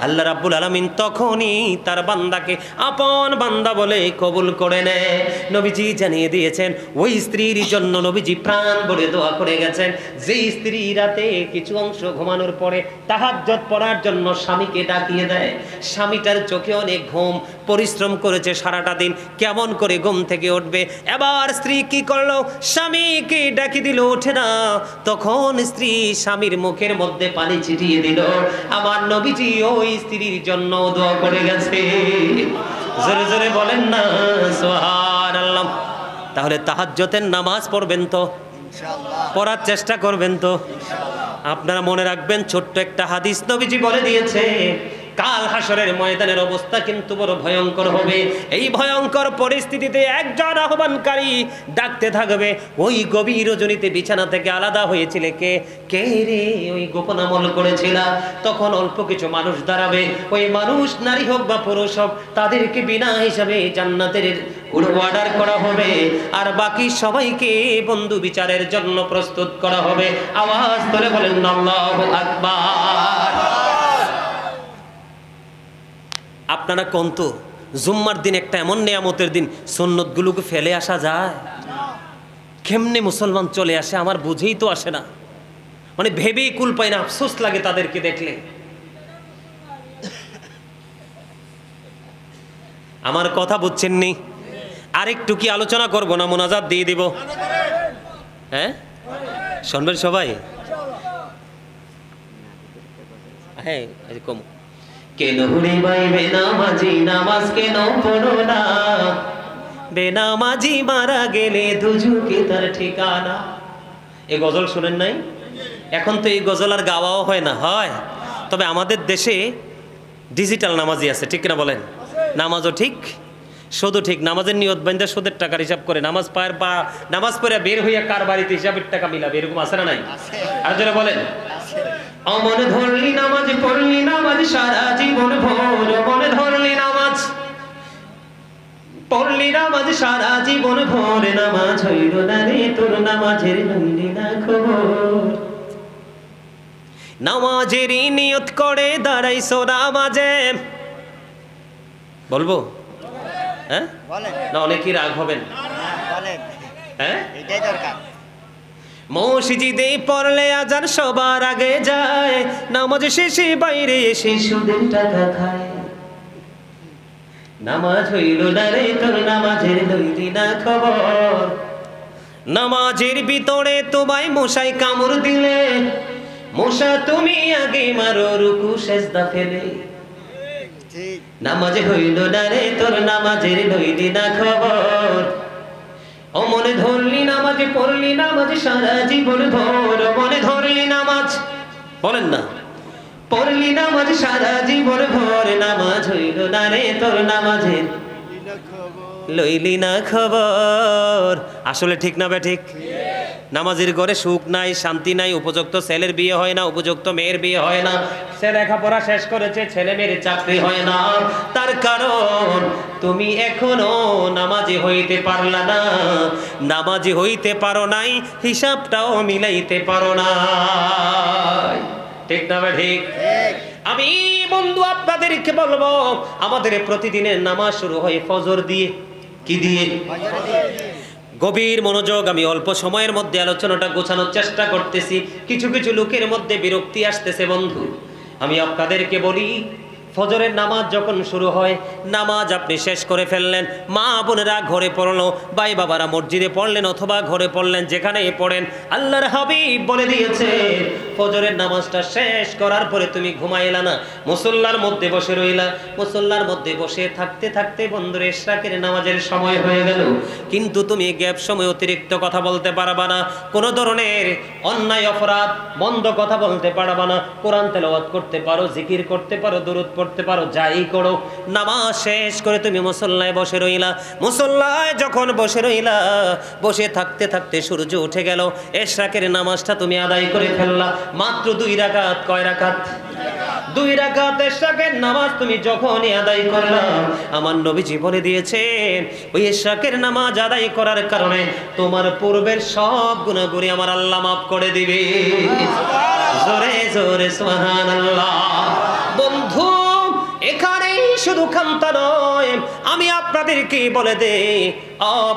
আল্লাহ রাব্বুল আলামিন তখনই তার বান্দাকে আপন বান্দা বলে কবুল করে নেয়। নবীজি জানিয়ে দিয়েছেন ওই স্ত্রীর জন্য নবীজি প্রাণ ভরে দোয়া করে গেছেন, যেই স্ত্রী রাতে কিছু অংশ ঘুমানোর পরে তাহাজ্জুদ পড়ার জন্য স্বামীকে ডাকিয়ে দেয়, স্বামীটার চোখে অনেক ঘুম, পরিশ্রম করেছে সারাটা দিন, কেমন করে ঘুম থেকে উঠবে? এবার স্ত্রী কি করলো? স্বামীকে ডাকি দিল, ওঠে না। তখন স্ত্রী স্বামীর মুখের মধ্যে পানি ছিটিয়ে দিল। আমার নবীজি ওই স্ত্রীর জন্য দোয়া করে গেছে। জোরে জোরে বলেন না সুবহানাল্লাহ। তাহলে তাহাজ্জুদের নামাজ পড়বেন তো? ইনশাআল্লাহ। পড়ার চেষ্টা করবেন তো? ইনশাআল্লাহ। আপনারা মনে রাখবেন, ছোট্ট একটা হাদিস নবীজি বলে দিয়েছে, কাল হাসরের ময়দানের অবস্থা কিন্তু বড় ভয়ঙ্কর হবে। এই ভয়ঙ্কর পরিস্থিতিতে একজন আহ্বানকারী ডাকতে থাকবে, ওই গভীর রজনীতে বিছানা থেকে আলাদা হয়েছিলে কে? কে রে? ওই গোপন আমল করেছিল। তখন অল্প কিছু মানুষ দাঁড়াবে, ওই মানুষ নারী হোক বা পুরুষ হোক, তাদেরকে বিনা হিসাবে জান্নাতের অর্ডার করা হবে, আর বাকি সবাইকে বন্ধু বিচারের জন্য প্রস্তুত করা হবে। আওয়াজ তুলে বলেন আল্লাহু আকবার। আপনারা কোন তো জুম্মার দিন একটা এমন নিয়ামতের দিন সুন্নতগুলোকে ফেলে আসা যায়? কেমনে মুসলমান চলে আসে আমার বুঝেই তো আসে না। মানে ভেবেই কুল পায় না, আফসোস লাগে তাদেরকে দেখলে। আমার কথা বুঝছেন নি? আরেকটু কি আলোচনা করব না মোনাজাত দিয়ে দিব? হ্যাঁ শুনবেন সবাই? হ্যাঁ কম। কেন রে ভাই বেনামাজি নামাজ কেন পড়ো না, বেনামাজি মারা গেলে দুজকে তার ঠিকানা। এই গজল শুনেন নাই? এখন তো এই গজল আর গাওয়াও হয় না, হয়? তবে আমাদের দেশে ডিজিটাল নামাজি আছে, ঠিক না বলেন? নামাজও ঠিক, শুধু ঠিক। নামাজের নিয়ত বান্ধা সুদের টাকার হিসাব করে নামাজ পায়ের বা নামাজ পড়ে বের হইয়া কার বাড়িতে হিসাবের টাকা মিলাবে, এরকম আছে না নাই? আর যারা বলেন অমন ধরলি নামাজ পড়লি নামাজ সারা জীবন ভোর, মনে ধরলি নামাজ পড়লি নামাজ সারা জীবন ভোর, নামাজ হইল না রে তোর নামাজের হইলি না খবর। নামাজেরই নিয়ত করে দাঁড়াইছো নামাজে, বলবো? হ্যাঁ না অনেকেই রাগ হবেন। হ্যাঁ এটাই দরকার। মসজিদে পড়লে আজান সবার আগে যায়, নামাজ শেষে বাইরে এসে সুদের টাকা খায়। নামাজ হইল না রে তোর নামাজের লইলি না খবর। নামাজের ভিতরে তোমায় মশাই কামড় দিলে, মশা তুমি আগে মারো রুকু সেজদা ফেলে। নামাজ হইল না রে তোর নামাজের লইলি না খবর। ও মনে ধরলি নামাজ পড়লি নামাজ সারা জীবন ভোর, মনে ধরলি নামাজ, বলেন না, পড়লি নামাজ সারা জীবন ভোর, নামাজ হইল না রে তোর নামাজের লইলি না খবর। আসলে ঠিক না ঠিক? নামাজের ঘরে সুখ নাই, শান্তি নাই, উপযুক্ত ছেলের বিয়ে হয় না, উপযুক্ত মেয়ের বিয়ে হয় না। সে লেখাপড়া শেষ করেছে, ছেলে মেয়ের চাকরি হয় না, তার কারণ তুমি এখনো নামাজি হইতে পারলা না। নামাজি হইতে পারো নাই, হিসাবটাও মিলাইতে পারো না। ঠিক না ঠিক? আমি বন্ধু আপনাদেরকে বলবো, আমাদের প্রতিদিনের নামাজ শুরু হয় ফজর দিয়ে। কি দিয়ে? গভীর মনোযোগ। আমি অল্প সময়ের মধ্যে আলোচনাটা গোছানোর চেষ্টা করতেছি। কিছু কিছু লোকের মধ্যে বিরক্তি আসতেছে বন্ধু। আমি আপনাদেরকে বলি, ফজরের নামাজ যখন শুরু হয়, নামাজ আপনি শেষ করে ফেললেন, মা বোনেরা ঘরে পড়লো, ভাই বাবারা মসজিদে পড়লেন অথবা ঘরে পড়লেন, যেখানে পড়েন, আল্লাহর হাবিব বলে দিয়েছে ফজরের নামাজটা শেষ করার পরে তুমি ঘুমাইলা না, মুসল্লার মধ্যে বসে রইলা। মুসল্লার মধ্যে বসে থাকতে থাকতে বন্ধুরে ইশরাকের নামাজের সময় হয়ে গেল, কিন্তু তুমি গ্যাপ সময় অতিরিক্ত কথা বলতে পারবা না, কোনো ধরনের অন্যায় অপরাধ মন্দ কথা বলতে পারবা না। কোরআন তেলাওয়াত করতে পারো, জিকির করতে পারো, দরুদ পড়তে পারো, যাই করো। নামাজ শেষ করে তুমি মুসল্লায় বসে রইলা। মুসল্লায় যখন বসে রইলা, বসে থাকতে থাকতে সূর্য উঠে গেল, ইশরাকের নামাজটা তুমি আদায় করে ফেললা। মাত্র 2 রাকাত। কয় রাকাত? 2 রাকাত ইশরাকের নামাজ তুমি যখনই আদায় করলা, আমার নবীজি বলে দিয়েছেন ওই ইশরাকের নামাজ আদায় করার কারণে তোমার পূর্বের সব গুনাহগুলি আমার আল্লাহ মাফ করে দিবে। জোরে জোরে সুবহানাল্লাহ। বন্ধু এখানেই শুধু ক্ষমতা নয়, আমি আপনাদেরকে বলে দেই,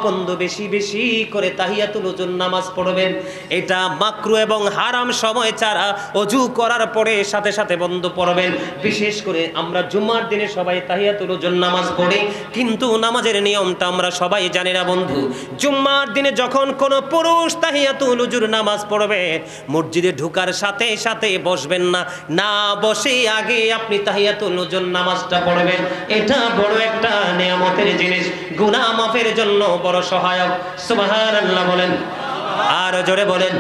বন্ধু বেশি বেশি করে তাহিয়াতুল ওযুর নামাজ পড়বেন। এটা মাকরু এবং হারাম সময় ছাড়া ওযু করার পরে সাথে সাথে বন্ধু পড়বেন। বিশেষ করে আমরা জুমার দিনে সবাই তাহিয়াতুল ওযুর নামাজ পড়ি, কিন্তু নামাজের নিয়মটা আমরা সবাই জানি না বন্ধু। জুমার দিনে যখন কোনো পুরুষ তাহিয়াতুল ওযুর নামাজ পড়বে, মসজিদে ঢোকার সাথে সাথে বসবেন না, না বসে আগে আপনি তাহিয়াতুল ওযুর নামাজটা পড়বেন। এটা বড় একটা নিয়ামতের জিনিস, গুনাহ মাফের জন্য বড় সহায়ক। সুবহানাল্লাহ বলেন, আর জোরে বলেন।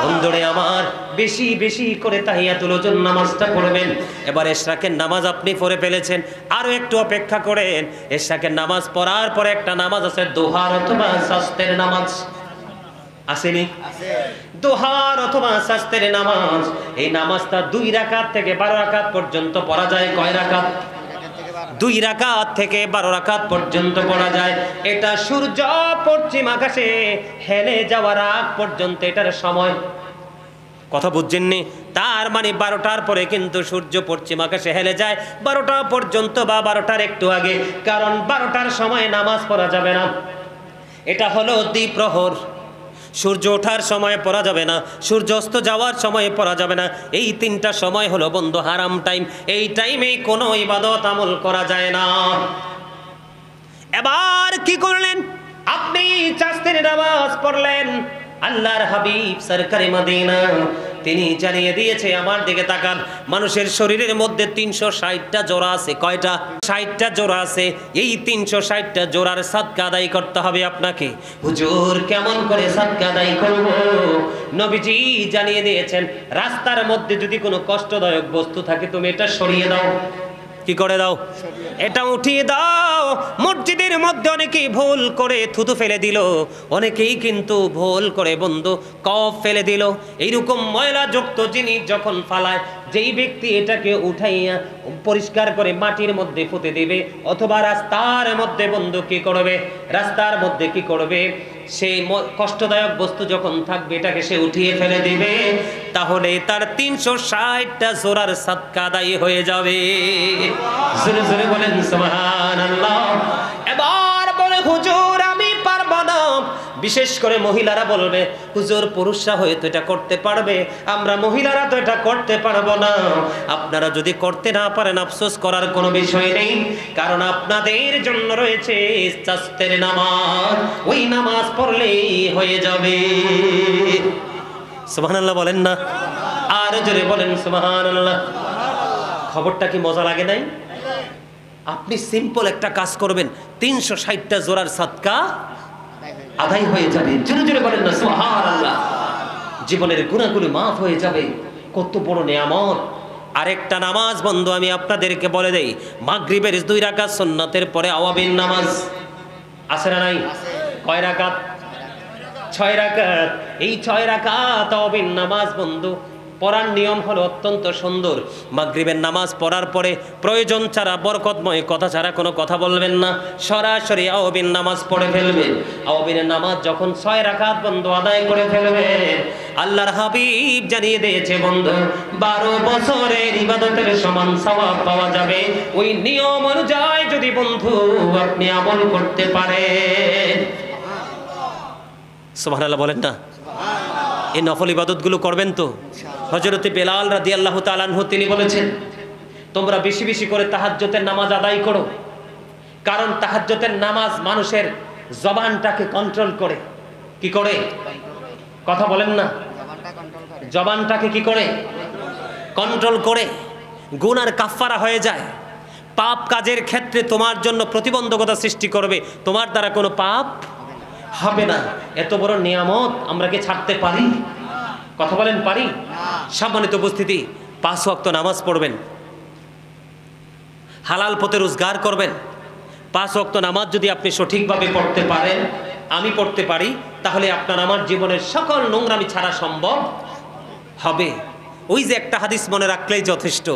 বন্ধুরে আমার, বেশি বেশি করে তাহিয়াতুল ওযুর নামাজটা পড়বেন। এবার ইশরাকের নামাজ আপনি পড়ে ফেলেছেন, আরো একটু অপেক্ষা করেন। ইশরাকের নামাজ পড়ার পরে একটা নামাজ আছে দোহার অথবা শাস্তের নামাজ। আসেনি? দোহার অথবা শাস্তের নামাজ। এই নামাজটা 2 রাকাত থেকে 12 রাকাত পর্যন্ত পড়া যায়। কয় রাকাত? 2 রাকাত থেকে 12 রাকাত পর্যন্ত পড়া যায়। এটা সূর্য পশ্চিম আকাশে হেলে যাওয়ার আগ পর্যন্ত এটার সময়। কথা বুঝছেননি? তার মানে 12টার পরে কিন্তু সূর্য পশ্চিম আকাশে হেলে যায় 12টা পর্যন্ত বা 12টার একটু আগে, কারণ 12টার সময় নামাজ পড়া যাবে না। এটা হলো দ্বিপ্রহর। সূর্য ওঠার সময় পড়া যাবে না, সূর্য অস্ত যাওয়ার সময় পড়া যাবে না। এই তিনটা সময় হলো বন্ধু হারাম টাইম। এই টাইমে কোনো ইবাদত আমল করা যায় না। এবার কি করলেন আপনি? চাস্তের নামাজ পড়লেন। আল্লাহর হাবিব সরকারে মদিনা তিনি জানিয়ে দিয়েছে, আমার দিকে তাকান, মানুষের শরীরের মধ্যে 360টা জোড়া আছে। কয়টা? 60টা জোড়া আছে। এই 360টা জোড়ার সাদকা আদায় করতে হবে আপনাকে। হুজুর কেমন করে সাদকা আদায় করব? নবীজি জানিয়ে দিয়েছেন, রাস্তার মধ্যে যদি কোনো কষ্টদায়ক বস্তু থাকে তুমি এটা সরিয়ে দাও। কি করে দাও? এটা উঠিয়ে দাও। মসজিদের মধ্যে অনেকেই ভুল করে থুতু ফেলে দিল, অনেকেই কিন্তু ভুল করে বন্ধু কফ ফেলে দিল। এইরকম ময়লাযুক্ত জিনিস যখন ফালায়, যেই ব্যক্তি এটাকে উঠাইয়া পরিষ্কার করে মাটির মধ্যে পুঁতে দিবে, অথবা রাস্তার মধ্যে বন্ধু কি করবে? রাস্তার মধ্যে কি করবে? সেই কষ্টদায়ক বস্তু যখন থাকবে এটাকে সে উঠিয়ে ফেলে দিবে, তাহলে তার 360টা জোড়ার সাদকা আদায় হয়ে যাবে। জোরে জোরে বলেন সুবহানাল্লাহ। এবার বলে হুজুর আমি পারবো না। বিশেষ করে মহিলারা বলবে, হুজুর পুরুষরা হয়তো এটা করতে পারবে, আমরা মহিলারা তো এটা করতে পারবো না। আপনারা যদি করতে না পারেন আফসোস করার কোনো বিষয় নেই, কারণ আপনাদের জন্য রয়েছে চাস্তের নামাজ। ওই নামাজ পড়লেই হয়ে যাবে। সুবহানাল্লাহ বলেন না? আর জোরে বলেন সুবহানাল্লাহ। খবরটা কি মজা লাগে নাই? আপনি সিম্পল একটা কাজ করবেন, 360টা জোড়ার সাদকা আদায় হয়ে যাবে। জোরে জোরে বলেন না সুবহানাল্লাহ। জীবনের গুনাহগুলো মাফ হয়ে যাবে। কত বড় নিয়ামত। আরেকটা নামাজ বন্ধু আমি আপনাদেরকে বলে দেই, মাগরিবের 2 রাকাত সুন্নাতের পরে আওয়াবিন নামাজ আছে না নাই? কয় রাকাত? 6 রাকাত। এই 6 রাকাত আওয়াবিন নামাজ বন্ধু পড়ার নিয়ম হলো অত্যন্ত সুন্দর। মাগরিবের নামাজ পড়ার পরে প্রয়োজন ছাড়া, বরকতময় কথা ছাড়া কোনো কথা বলবেন না, সরাসরি আওয়াবিন নামাজ পড়ে ফেলবেন। আওয়াবিনের নামাজ যখন 6 রাকাত বন্ধু আদায় করে ফেলবেন, আল্লাহর হাবিব জানিয়ে দিয়েছে বন্ধু 12 বছরের ইবাদতের সমান সওয়াব পাওয়া যাবে। ওই নিয়ম অনুযায়ী যদি বন্ধু আপনি আমল করতে পারেন। সুবহানাল্লাহ বলেন না? এই নফল ইবাদতগুলো করবেন তো? হযরতে বেলাল রাদিয়াল্লাহু তাআলা আনহু তিনি বলেছেন, তোমরা বেশি বেশি করে তাহাজ্জুদের নামাজ আদায় করো, কারণ তাহাজ্জুদের নামাজ মানুষের জবানটাকে কন্ট্রোল করে। কি করে? কথা বলেন না? জবানটাকে কি করে? কন্ট্রোল করে। গুনার কাফফারা হয়ে যায়। পাপ কাজের ক্ষেত্রে তোমার জন্য প্রতিবন্ধকতা সৃষ্টি করবে, তোমার দ্বারা কোনো পাপ হবে না। এত বড় নিয়ামত আমরা কি ছাড়তে পারি? কথা বলেন পারি? সম্মানিত উপস্থিতি, 5 ওয়াক্ত নামাজ পড়বেন, হালাল পথে রোজগার করবেন। 5 ওয়াক্ত নামাজ যদি আপনি সঠিকভাবে পড়তে পারেন, আমি পড়তে পারি, তাহলে আপনার আমার জীবনের সকল নোংরামি ছাড়া সম্ভব হবে। ওই যে একটা হাদিস মনে রাখলেই যথেষ্ট,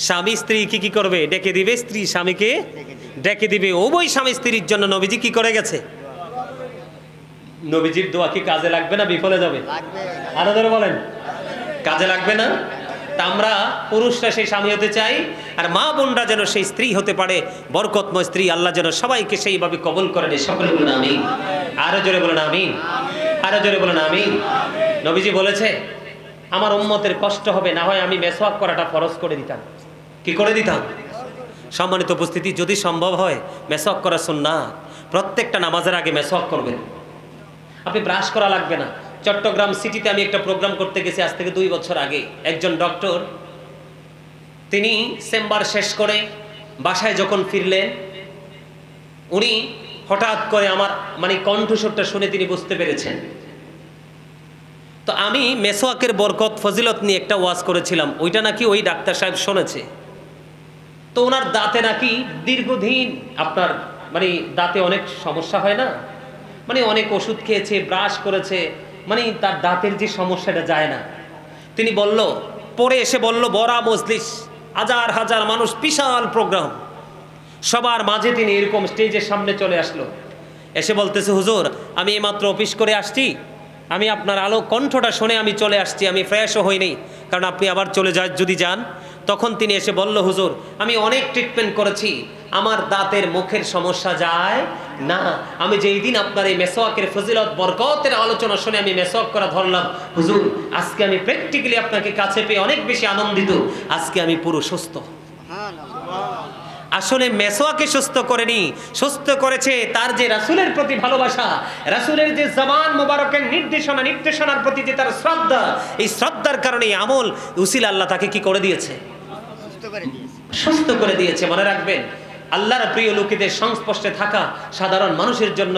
স্বামী স্ত্রী কি করবে? ডেকে দিবে, স্ত্রী স্বামীকে ডেকে দিবে। ওই স্বামী স্ত্রীর জন্য নবীজি কি করে গেছে? নবীজির দোয়া কি কাজে লাগবে না বিফলে যাবে? আরো ধরে বলেন, কাজে লাগবে না? তা আমরা পুরুষরা সেই স্বামী হতে চাই, আর মা বোনরা যেন সেই স্ত্রী হতে পারে, বরকতময় স্ত্রী। আল্লাহ যেন সবাইকে সেইভাবে কবুল করেন। সকলে বলেন আমিন। আরো জোরে বলেন আমিন। আরো জোরে বলেন আমিন। নবীজি বলেছে, আমার উম্মতের কষ্ট হবে, না হয় আমি মেসওয়াক করাটা ফরজ করে দিতাম। কি করে দিতাম? সম্মানিত উপস্থিতি, যদি সম্ভব হয় মেসওয়াক করা সুন্নাত। প্রত্যেকটা নামাজের আগে মেসওয়াক করবেন। আপনি ব্রাশ করা লাগবে না। চট্টগ্রাম সিটিতে আমি একটা প্রোগ্রাম করতে গেছি আজ থেকে 2 বছর আগে। একজন ডক্টর তিনি চেম্বার শেষ করে বাসায় যখন ফিরলেন, উনি হঠাৎ করে আমার কণ্ঠস্বরটা শুনে তিনি বুঝতে পেরেছেন। তো আমি মেসওয়াকের বরকত ফজিলত নিয়ে একটা ওয়াজ করেছিলাম, ওইটা নাকি ওই ডাক্তার সাহেব শুনেছে। তো ওনার দাঁতে নাকি দীর্ঘদিন আপনার দাঁতে অনেক সমস্যা হয় না, অনেক ওষুধ খেয়েছে, ব্রাশ করেছে, তার দাঁতের যে সমস্যাটা যায় না। তিনি পরে এসে বলল, বড় মজলিস, হাজার হাজার মানুষ, বিশাল প্রোগ্রাম, সবার মাঝে তিনি এরকম স্টেজের সামনে চলে আসলো। এসে বলতেছে, হুজুর আমি এইমাত্র অফিস করে আসছি, আমি আপনার আলো কণ্ঠটা শুনে আমি চলে আসছি, আমি ফ্রেশও হইনি, কারণ আপনি আবার চলে যদি যান। তখন তিনি এসে বলল, হুজুর আমি অনেক ট্রিটমেন্ট করেছি, আমার দাঁতের মুখের সমস্যা যায়, না, আমি যেই দিন আপনার এই মেসওয়াকের ফজিলত বরকতের আলোচনা শুনে আমি মেসওয়াক করা ধরলাম, হুজুর আজকে আমি প্র্যাকটিক্যালি আপনাকে কাছে পেয়ে অনেক বেশি আনন্দিত, আজকে আমি পুরো সুস্থ। আসলে মেসওয়াকে সুস্থ করেনি, সুস্থ করেছে তার যে রাসূলের প্রতি ভালোবাসা, রাসূলের যে জবান মোবারকের নির্দেশনার প্রতি যে তার শ্রদ্ধা, এই শ্রদ্ধার কারণে আমল উসিলা আল্লাহ তাকে কি করে দিয়েছে? সুস্থ করে দিয়েছে। মনে রাখবেন, আল্লাহর প্রিয় লোকেদের সংস্পর্শে থাকা সাধারণ মানুষের জন্য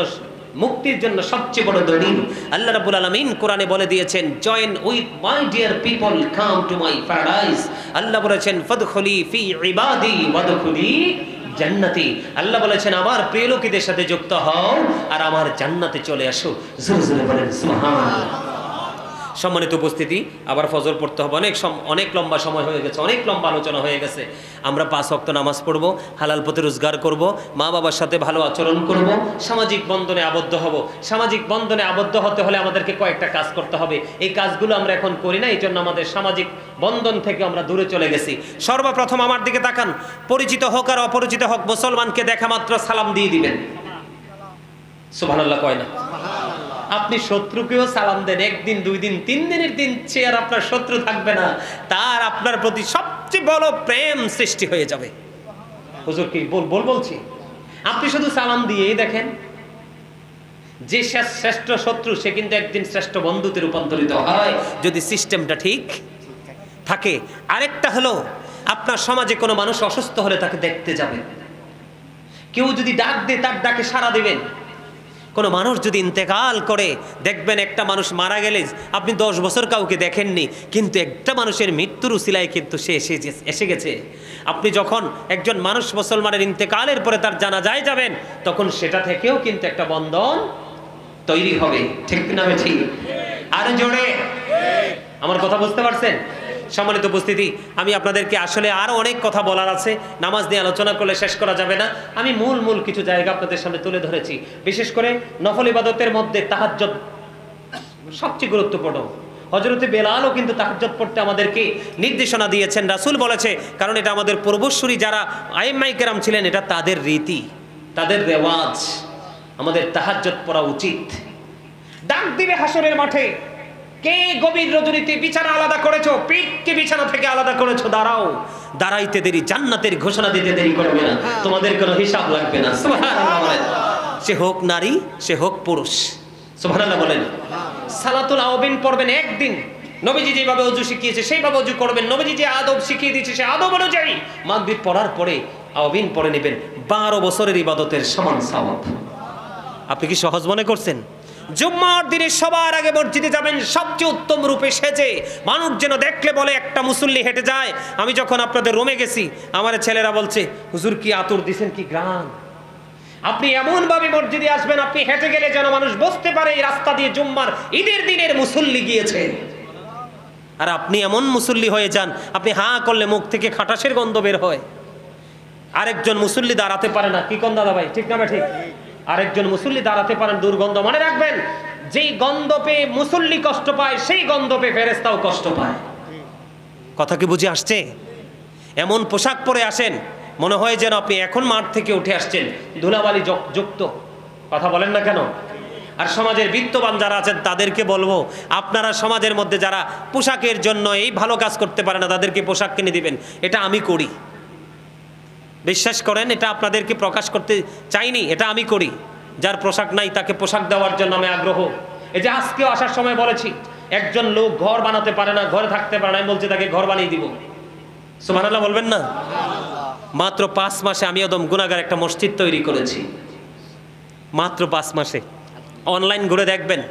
মুক্তির জন্য সবচেয়ে বড় দলিল। আল্লাহ রাব্বুল আলামিন কোরআনে বলে দিয়েছেন, join with my dear people, come to my paradise. আল্লাহ বলেছেন, ফাদখুলি ফি ইবাদি ওয়াদখুলি জান্নাতি। আল্লাহ বলেছেন, আমার প্রিয় লোকেদের সাথে যুক্ত হও আর আমার জান্নাতে চলে আসো। জোরে জোরে বলেন সুবহানাল্লাহ। সম্মানিত উপস্থিতি, আবার ফজর পড়তে হবে, অনেক লম্বা সময় হয়ে গেছে, অনেক লম্বা আলোচনা হয়ে গেছে। আমরা 5 ওয়াক্ত নামাজ পড়ব, হালাল পথে রোজগার করব, মা বাবার সাথে ভালো আচরণ করব, সামাজিক বন্ধনে আবদ্ধ হব। সামাজিক বন্ধনে আবদ্ধ হতে হলে আমাদেরকে কয়েকটা কাজ করতে হবে। এই কাজগুলো আমরা এখন করি না, এই জন্য আমাদের সামাজিক বন্ধন থেকে আমরা দূরে চলে গেছি। সর্বপ্রথম আমার দিকে তাকান, পরিচিত হোক আর অপরিচিত হোক, মুসলমানকে দেখা মাত্র সালাম দিয়ে দিবেন। সুবহানাল্লাহ কয় না? আপনি শত্রুকেও সালাম দেন, একদিন 2 দিন 3 দিনের দিন চেয়ার আপনার শত্রু থাকবে না, তার আপনার প্রতি সবচেয়ে বড় প্রেম সৃষ্টি হয়ে যাবে। হুজুর কি বলছি, আপনি শুধু সালাম দিয়েই দেখেন, যে শ্রেষ্ঠ শত্রু সে কিন্তু একদিন শ্রেষ্ঠ বন্ধুতে রূপান্তরিত হয় যদি সিস্টেমটা ঠিক থাকে। আরেকটা হলো, আপনার সমাজে কোনো মানুষ অসুস্থ হলে তাকে দেখতে যাবেন। কেউ যদি ডাক দেয় তার ডাকে সাড়া দিবেন। কোনো মানুষ যদি ইন্তেকাল করে, দেখবেন একটা মানুষ মারা গেলে আপনি 10 বছর কাউকে দেখেননি, কিন্তু একটা মানুষের মৃত্যুর উসিলায় কিন্তু সে এসে গেছে। আপনি যখন একজন মানুষ মুসলমানের ইন্তেকালের পরে তার জানাজায় যাবেন, তখন সেটা থেকেও কিন্তু একটা বন্ধন তৈরি হবে। ঠিক না ঠিক? আরে জোরে আমার কথা বুঝতে পারছেন? সম্মানিত উপস্থিতি, আমি আপনাদেরকে আসলে আরো অনেক কথা বলার আছে, নামাজ নিয়ে আলোচনা করলে শেষ করা যাবে না। আমি মূল কিছু জায়গা আপনাদের সামনে তুলে ধরেছি। বিশেষ করে নফল ইবাদতের মধ্যে তাহাজ্জুদ সবচেয়ে গুরুত্বপূর্ণ। হযরতে বেলালও কিন্তু তাহাজ্জুদ পড়তে আমাদেরকে নির্দেশনা দিয়েছেন, রাসূল বলেছে, কারণ এটা আমাদের পূর্বসূরি যারা আইম্মায়ে কেরাম ছিলেন, এটা তাদের রীতি, তাদের রেওয়াজ। আমাদের তাহাজ্জুদ পড়া উচিত। ডাক দিবে হাসরের মাঠে, কে গভীর রজনীতে বিছানা আলাদা করেছো, পিঠকে বিছানা থেকে আলাদা করেছো, দাঁড়াও। দাঁড়াইতে দেরি, জান্নাতের ঘোষণা দিতে দেরি করবে না, তোমাদের কোনো হিসাব লাগবে না। সুবহানাল্লাহ বলেন। সে হোক নারী, সে হোক পুরুষ। সুবহানাল্লাহ বলেন। সালাতুল আওবিন পড়বেন একদিন, নবীজি যেভাবে ওযু শিখিয়েছে সেইভাবে ওযু করবেন। নবীজি যে আদব শিখিয়ে দিয়েছে সেই আদব অনুযায়ী মাগরিব পড়ার পরে আওবিন পড়ে নেবেন। 12 বছরের ইবাদতের সমান সওয়াব। আপনি কি সহজ মনে করছেন? জুম্মার দিনে সবার আগে মসজিদে যাবেন সবচেয়ে উত্তম রূপে সেজে, মানুষ যেন দেখলে বলে একটা মুসল্লি হেঁটে যায়। আমি যখন আপনাদের রোমে গেছি, আমার ছেলেরা বলছে, হুজুর কি আতর দিছেন, কি গ্রাম। আপনি এমন ভাবে মসজিদে আসবেন, আপনি হেঁটে গেলে যেন মানুষ বুঝতে পারে এই রাস্তা দিয়ে জুম্মার ঈদের দিনের মুসল্লি গিয়েছে। আর আপনি এমন মুসল্লি হয়ে যান, আপনি হাঁ করলে মুখ থেকে খাটাসের গন্ধ বের হয়। আরেকজন মুসল্লি দাঁড়াতে পারে না। কি কোন দাদা ভাই, ঠিক না? ঠিক। আরেকজন মুসল্লি দাঁড়াতে পারেন, দুর্গন্ধ। মনে রাখবেন, যেই গন্ধ পেয়ে মুসল্লি কষ্ট পায়, সেই গন্ধ পেয়ে ফেরেশতাও কষ্ট পায়। কথা কি বুঝে আসছে? এমন পোশাক পরে আসেন, মনে হয় যেন আপনি এখন মাঠ থেকে উঠে আসছেন, ধুলাবালি যুক্ত। কথা বলেন না কেন? আর সমাজের বিত্তবান যারা আছেন তাদেরকে বলবো, আপনারা সমাজের মধ্যে যারা পোশাকের জন্য এই ভালো কাজ করতে পারে না, তাদেরকে পোশাক কিনে দিবেন। এটা আমি করি, বিশ্বাস করেন। এটা আপনাদেরকে প্রকাশ করতে চাইনি, এটা আমি করি। যার পোশাক নাই তাকে পোশাক দেওয়ার জন্য আমি আগ্রহ। এই যে আজকেও আসার সময় বলেছি, একজন লোক ঘর বানাতে পারে না, ঘরে থাকতে পারে না, আমি বলছি তাকে ঘর বানিয়ে দিব। সুবহানাল্লাহ বলবেন না? মাত্র 5 মাসে আমি একদম গুনাহগার একটা মসজিদ তৈরি করেছি। মাত্র 5 মাসে অনলাইন ঘুরে দেখবেন,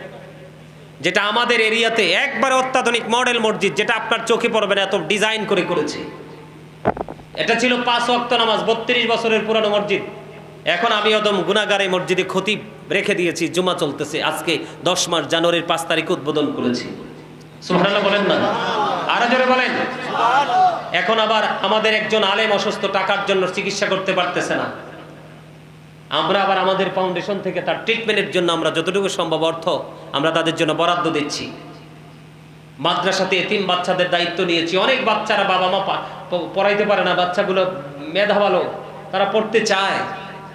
যেটা আমাদের এরিয়াতে একবার অত্যাধুনিক মডেল মসজিদ, যেটা আপনার চোখে পড়বে না, এত ডিজাইন করে করেছি। এটা ছিল 5 ওয়াক্ত নামাজ, 32 বছরের পুরানো মসজিদ। এখন আমি একদম গুনাহগার এই মসজিদে খতিব রেখে দিয়েছি, জুমা চলতেছে। আজকে 10 মাস, জানুয়ারির 5 তারিখ উদ্বোধন করেছি। সুবহানাল্লাহ বলেন না? আরো জোরে বলেন। এখন আবার আমাদের একজন আলেম অসুস্থ, টাকার জন্য চিকিৎসা করতে পারতেছে না। আমরা আবার আমাদের ফাউন্ডেশন থেকে তার ট্রিটমেন্টের জন্য আমরা যতটুকু সম্ভব অর্থ আমরা তাদের জন্য বরাদ্দ দিচ্ছি। মাদ্রাসাতে এতিম বাচ্চাদের দায়িত্ব নিয়েছি। অনেক বাচ্চারা বাবা মা পড়াইতে পারে না, বাচ্চাগুলো মেধা ভালো, তারা পড়তে চায়।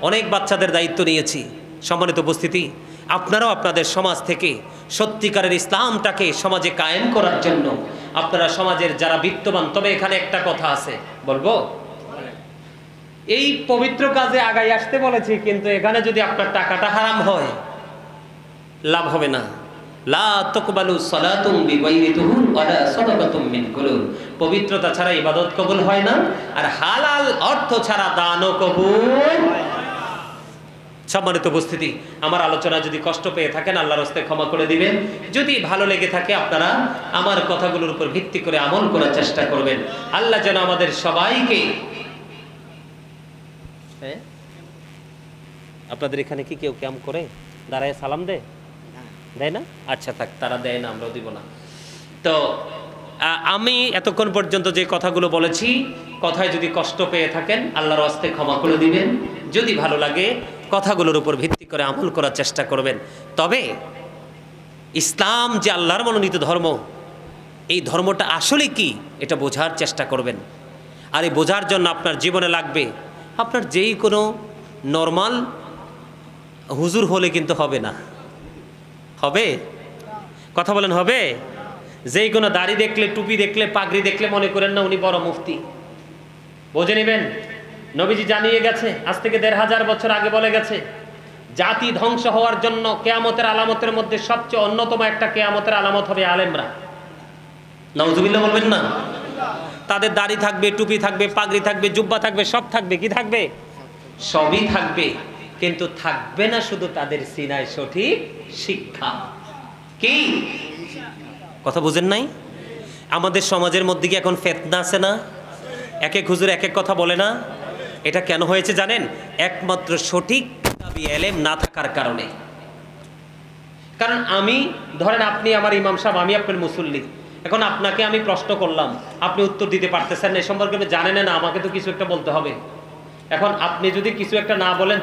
অনেক বাচ্চাদের দায়িত্ব নিয়েছি। সম্মানিত উপস্থিতি, আপনারাও আপনাদের সমাজ থেকে সত্যিকারের ইসলামটাকে সমাজে কায়েম করার জন্য আপনারা সমাজের যারা বিত্তবান, তবে এখানে একটা কথা আছে, বলবো? এই পবিত্র কাজে আগাই আসতে বলেছি, কিন্তু এখানে যদি আপনার টাকাটা হারাম হয় লাভ হবে না। লা তাকবালু সালাতুম বিগাইরি তুহুর ওয়ালা সাদাকাতুম মিন কুলুব। পবিত্রতা ছাড়া ইবাদত কবুল হয় না, আর হালাল অর্থ ছাড়া দানও কবুল হয় না। সম্মানিত উপস্থিতি, আমার আলোচনা যদি কষ্ট পেয়ে থাকেন আল্লাহর হস্তে ক্ষমা করে দিবেন। যদি ভালো লেগে থাকে আপনারা আমার কথাগুলোর উপর ভিত্তি করে আমল করার চেষ্টা করবেন। আল্লাহ যেন আমাদের সবাইকে, আপনাদের এখানে কি কেউ ক্যাম্প করে দাঁড়ায় সালাম দেয় না? আচ্ছা থাক, তারা দেয় না, আমরাও দিব না। তো আমি এতক্ষণ পর্যন্ত যে কথাগুলো বলেছি, কথায় যদি কষ্ট পেয়ে থাকেন আল্লাহর হস্তে ক্ষমা করে দিবেন। যদি ভালো লাগে কথাগুলোর উপর ভিত্তি করে আমল করার চেষ্টা করবেন। তবে ইসলাম যে আল্লাহর মনোনীত ধর্ম, এই ধর্মটা আসলে কি এটা বোঝার চেষ্টা করবেন। আর এই বোঝার জন্য আপনার জীবনে লাগবে, আপনার যেই কোনো নর্মাল হুজুর হলে কিন্তু হবে না। হবে? কথা বলেন, হবে? যেই কোনো দাড়ি দেখলে, টুপি দেখলে, পাগড়ি দেখলে মনে করেন না উনি বড় মুফতি। বুঝে নেবেন, নবীজি জানিয়ে গেছে, আজ থেকে ১৫০০ বছর আগে বলে গেছে, জাতি ধ্বংস হওয়ার জন্য কিয়ামতের আলামতের মধ্যে সবচেয়ে অন্যতম একটা কিয়ামতের আলামত হবে আলেমরা। নাউজুবিল্লাহ বলবেন না? তাদের দাড়ি থাকবে, টুপি থাকবে, পাগড়ি থাকবে, জুব্বা থাকবে, সব থাকবে। কি থাকবে? সবই থাকবে, কিন্তু থাকবে না শুধু তাদের সিনায় সঠিক শিক্ষা। কি কথা বুঝেন নাই? আমাদের সমাজের মধ্যে কি এখন ফিতনা আছে না? এক এক হুজুর এক এক কথা বলে না? এটা কেন হয়েছে জানেন? একমাত্র সঠিক কিতাবী ইলম না থাকার কারণে। কারণ আমি, ধরেন আপনি আমার ইমাম সাহেব, আমি আপনার মুসল্লি, এখন আপনাকে আমি প্রশ্ন করলাম, আপনি উত্তর দিতে পারতেছেন না, এ সম্পর্কে জানেন না, আমাকে তো কিছু একটা বলতে হবে। এখন আপনি যদি কিছু একটা না বলেন,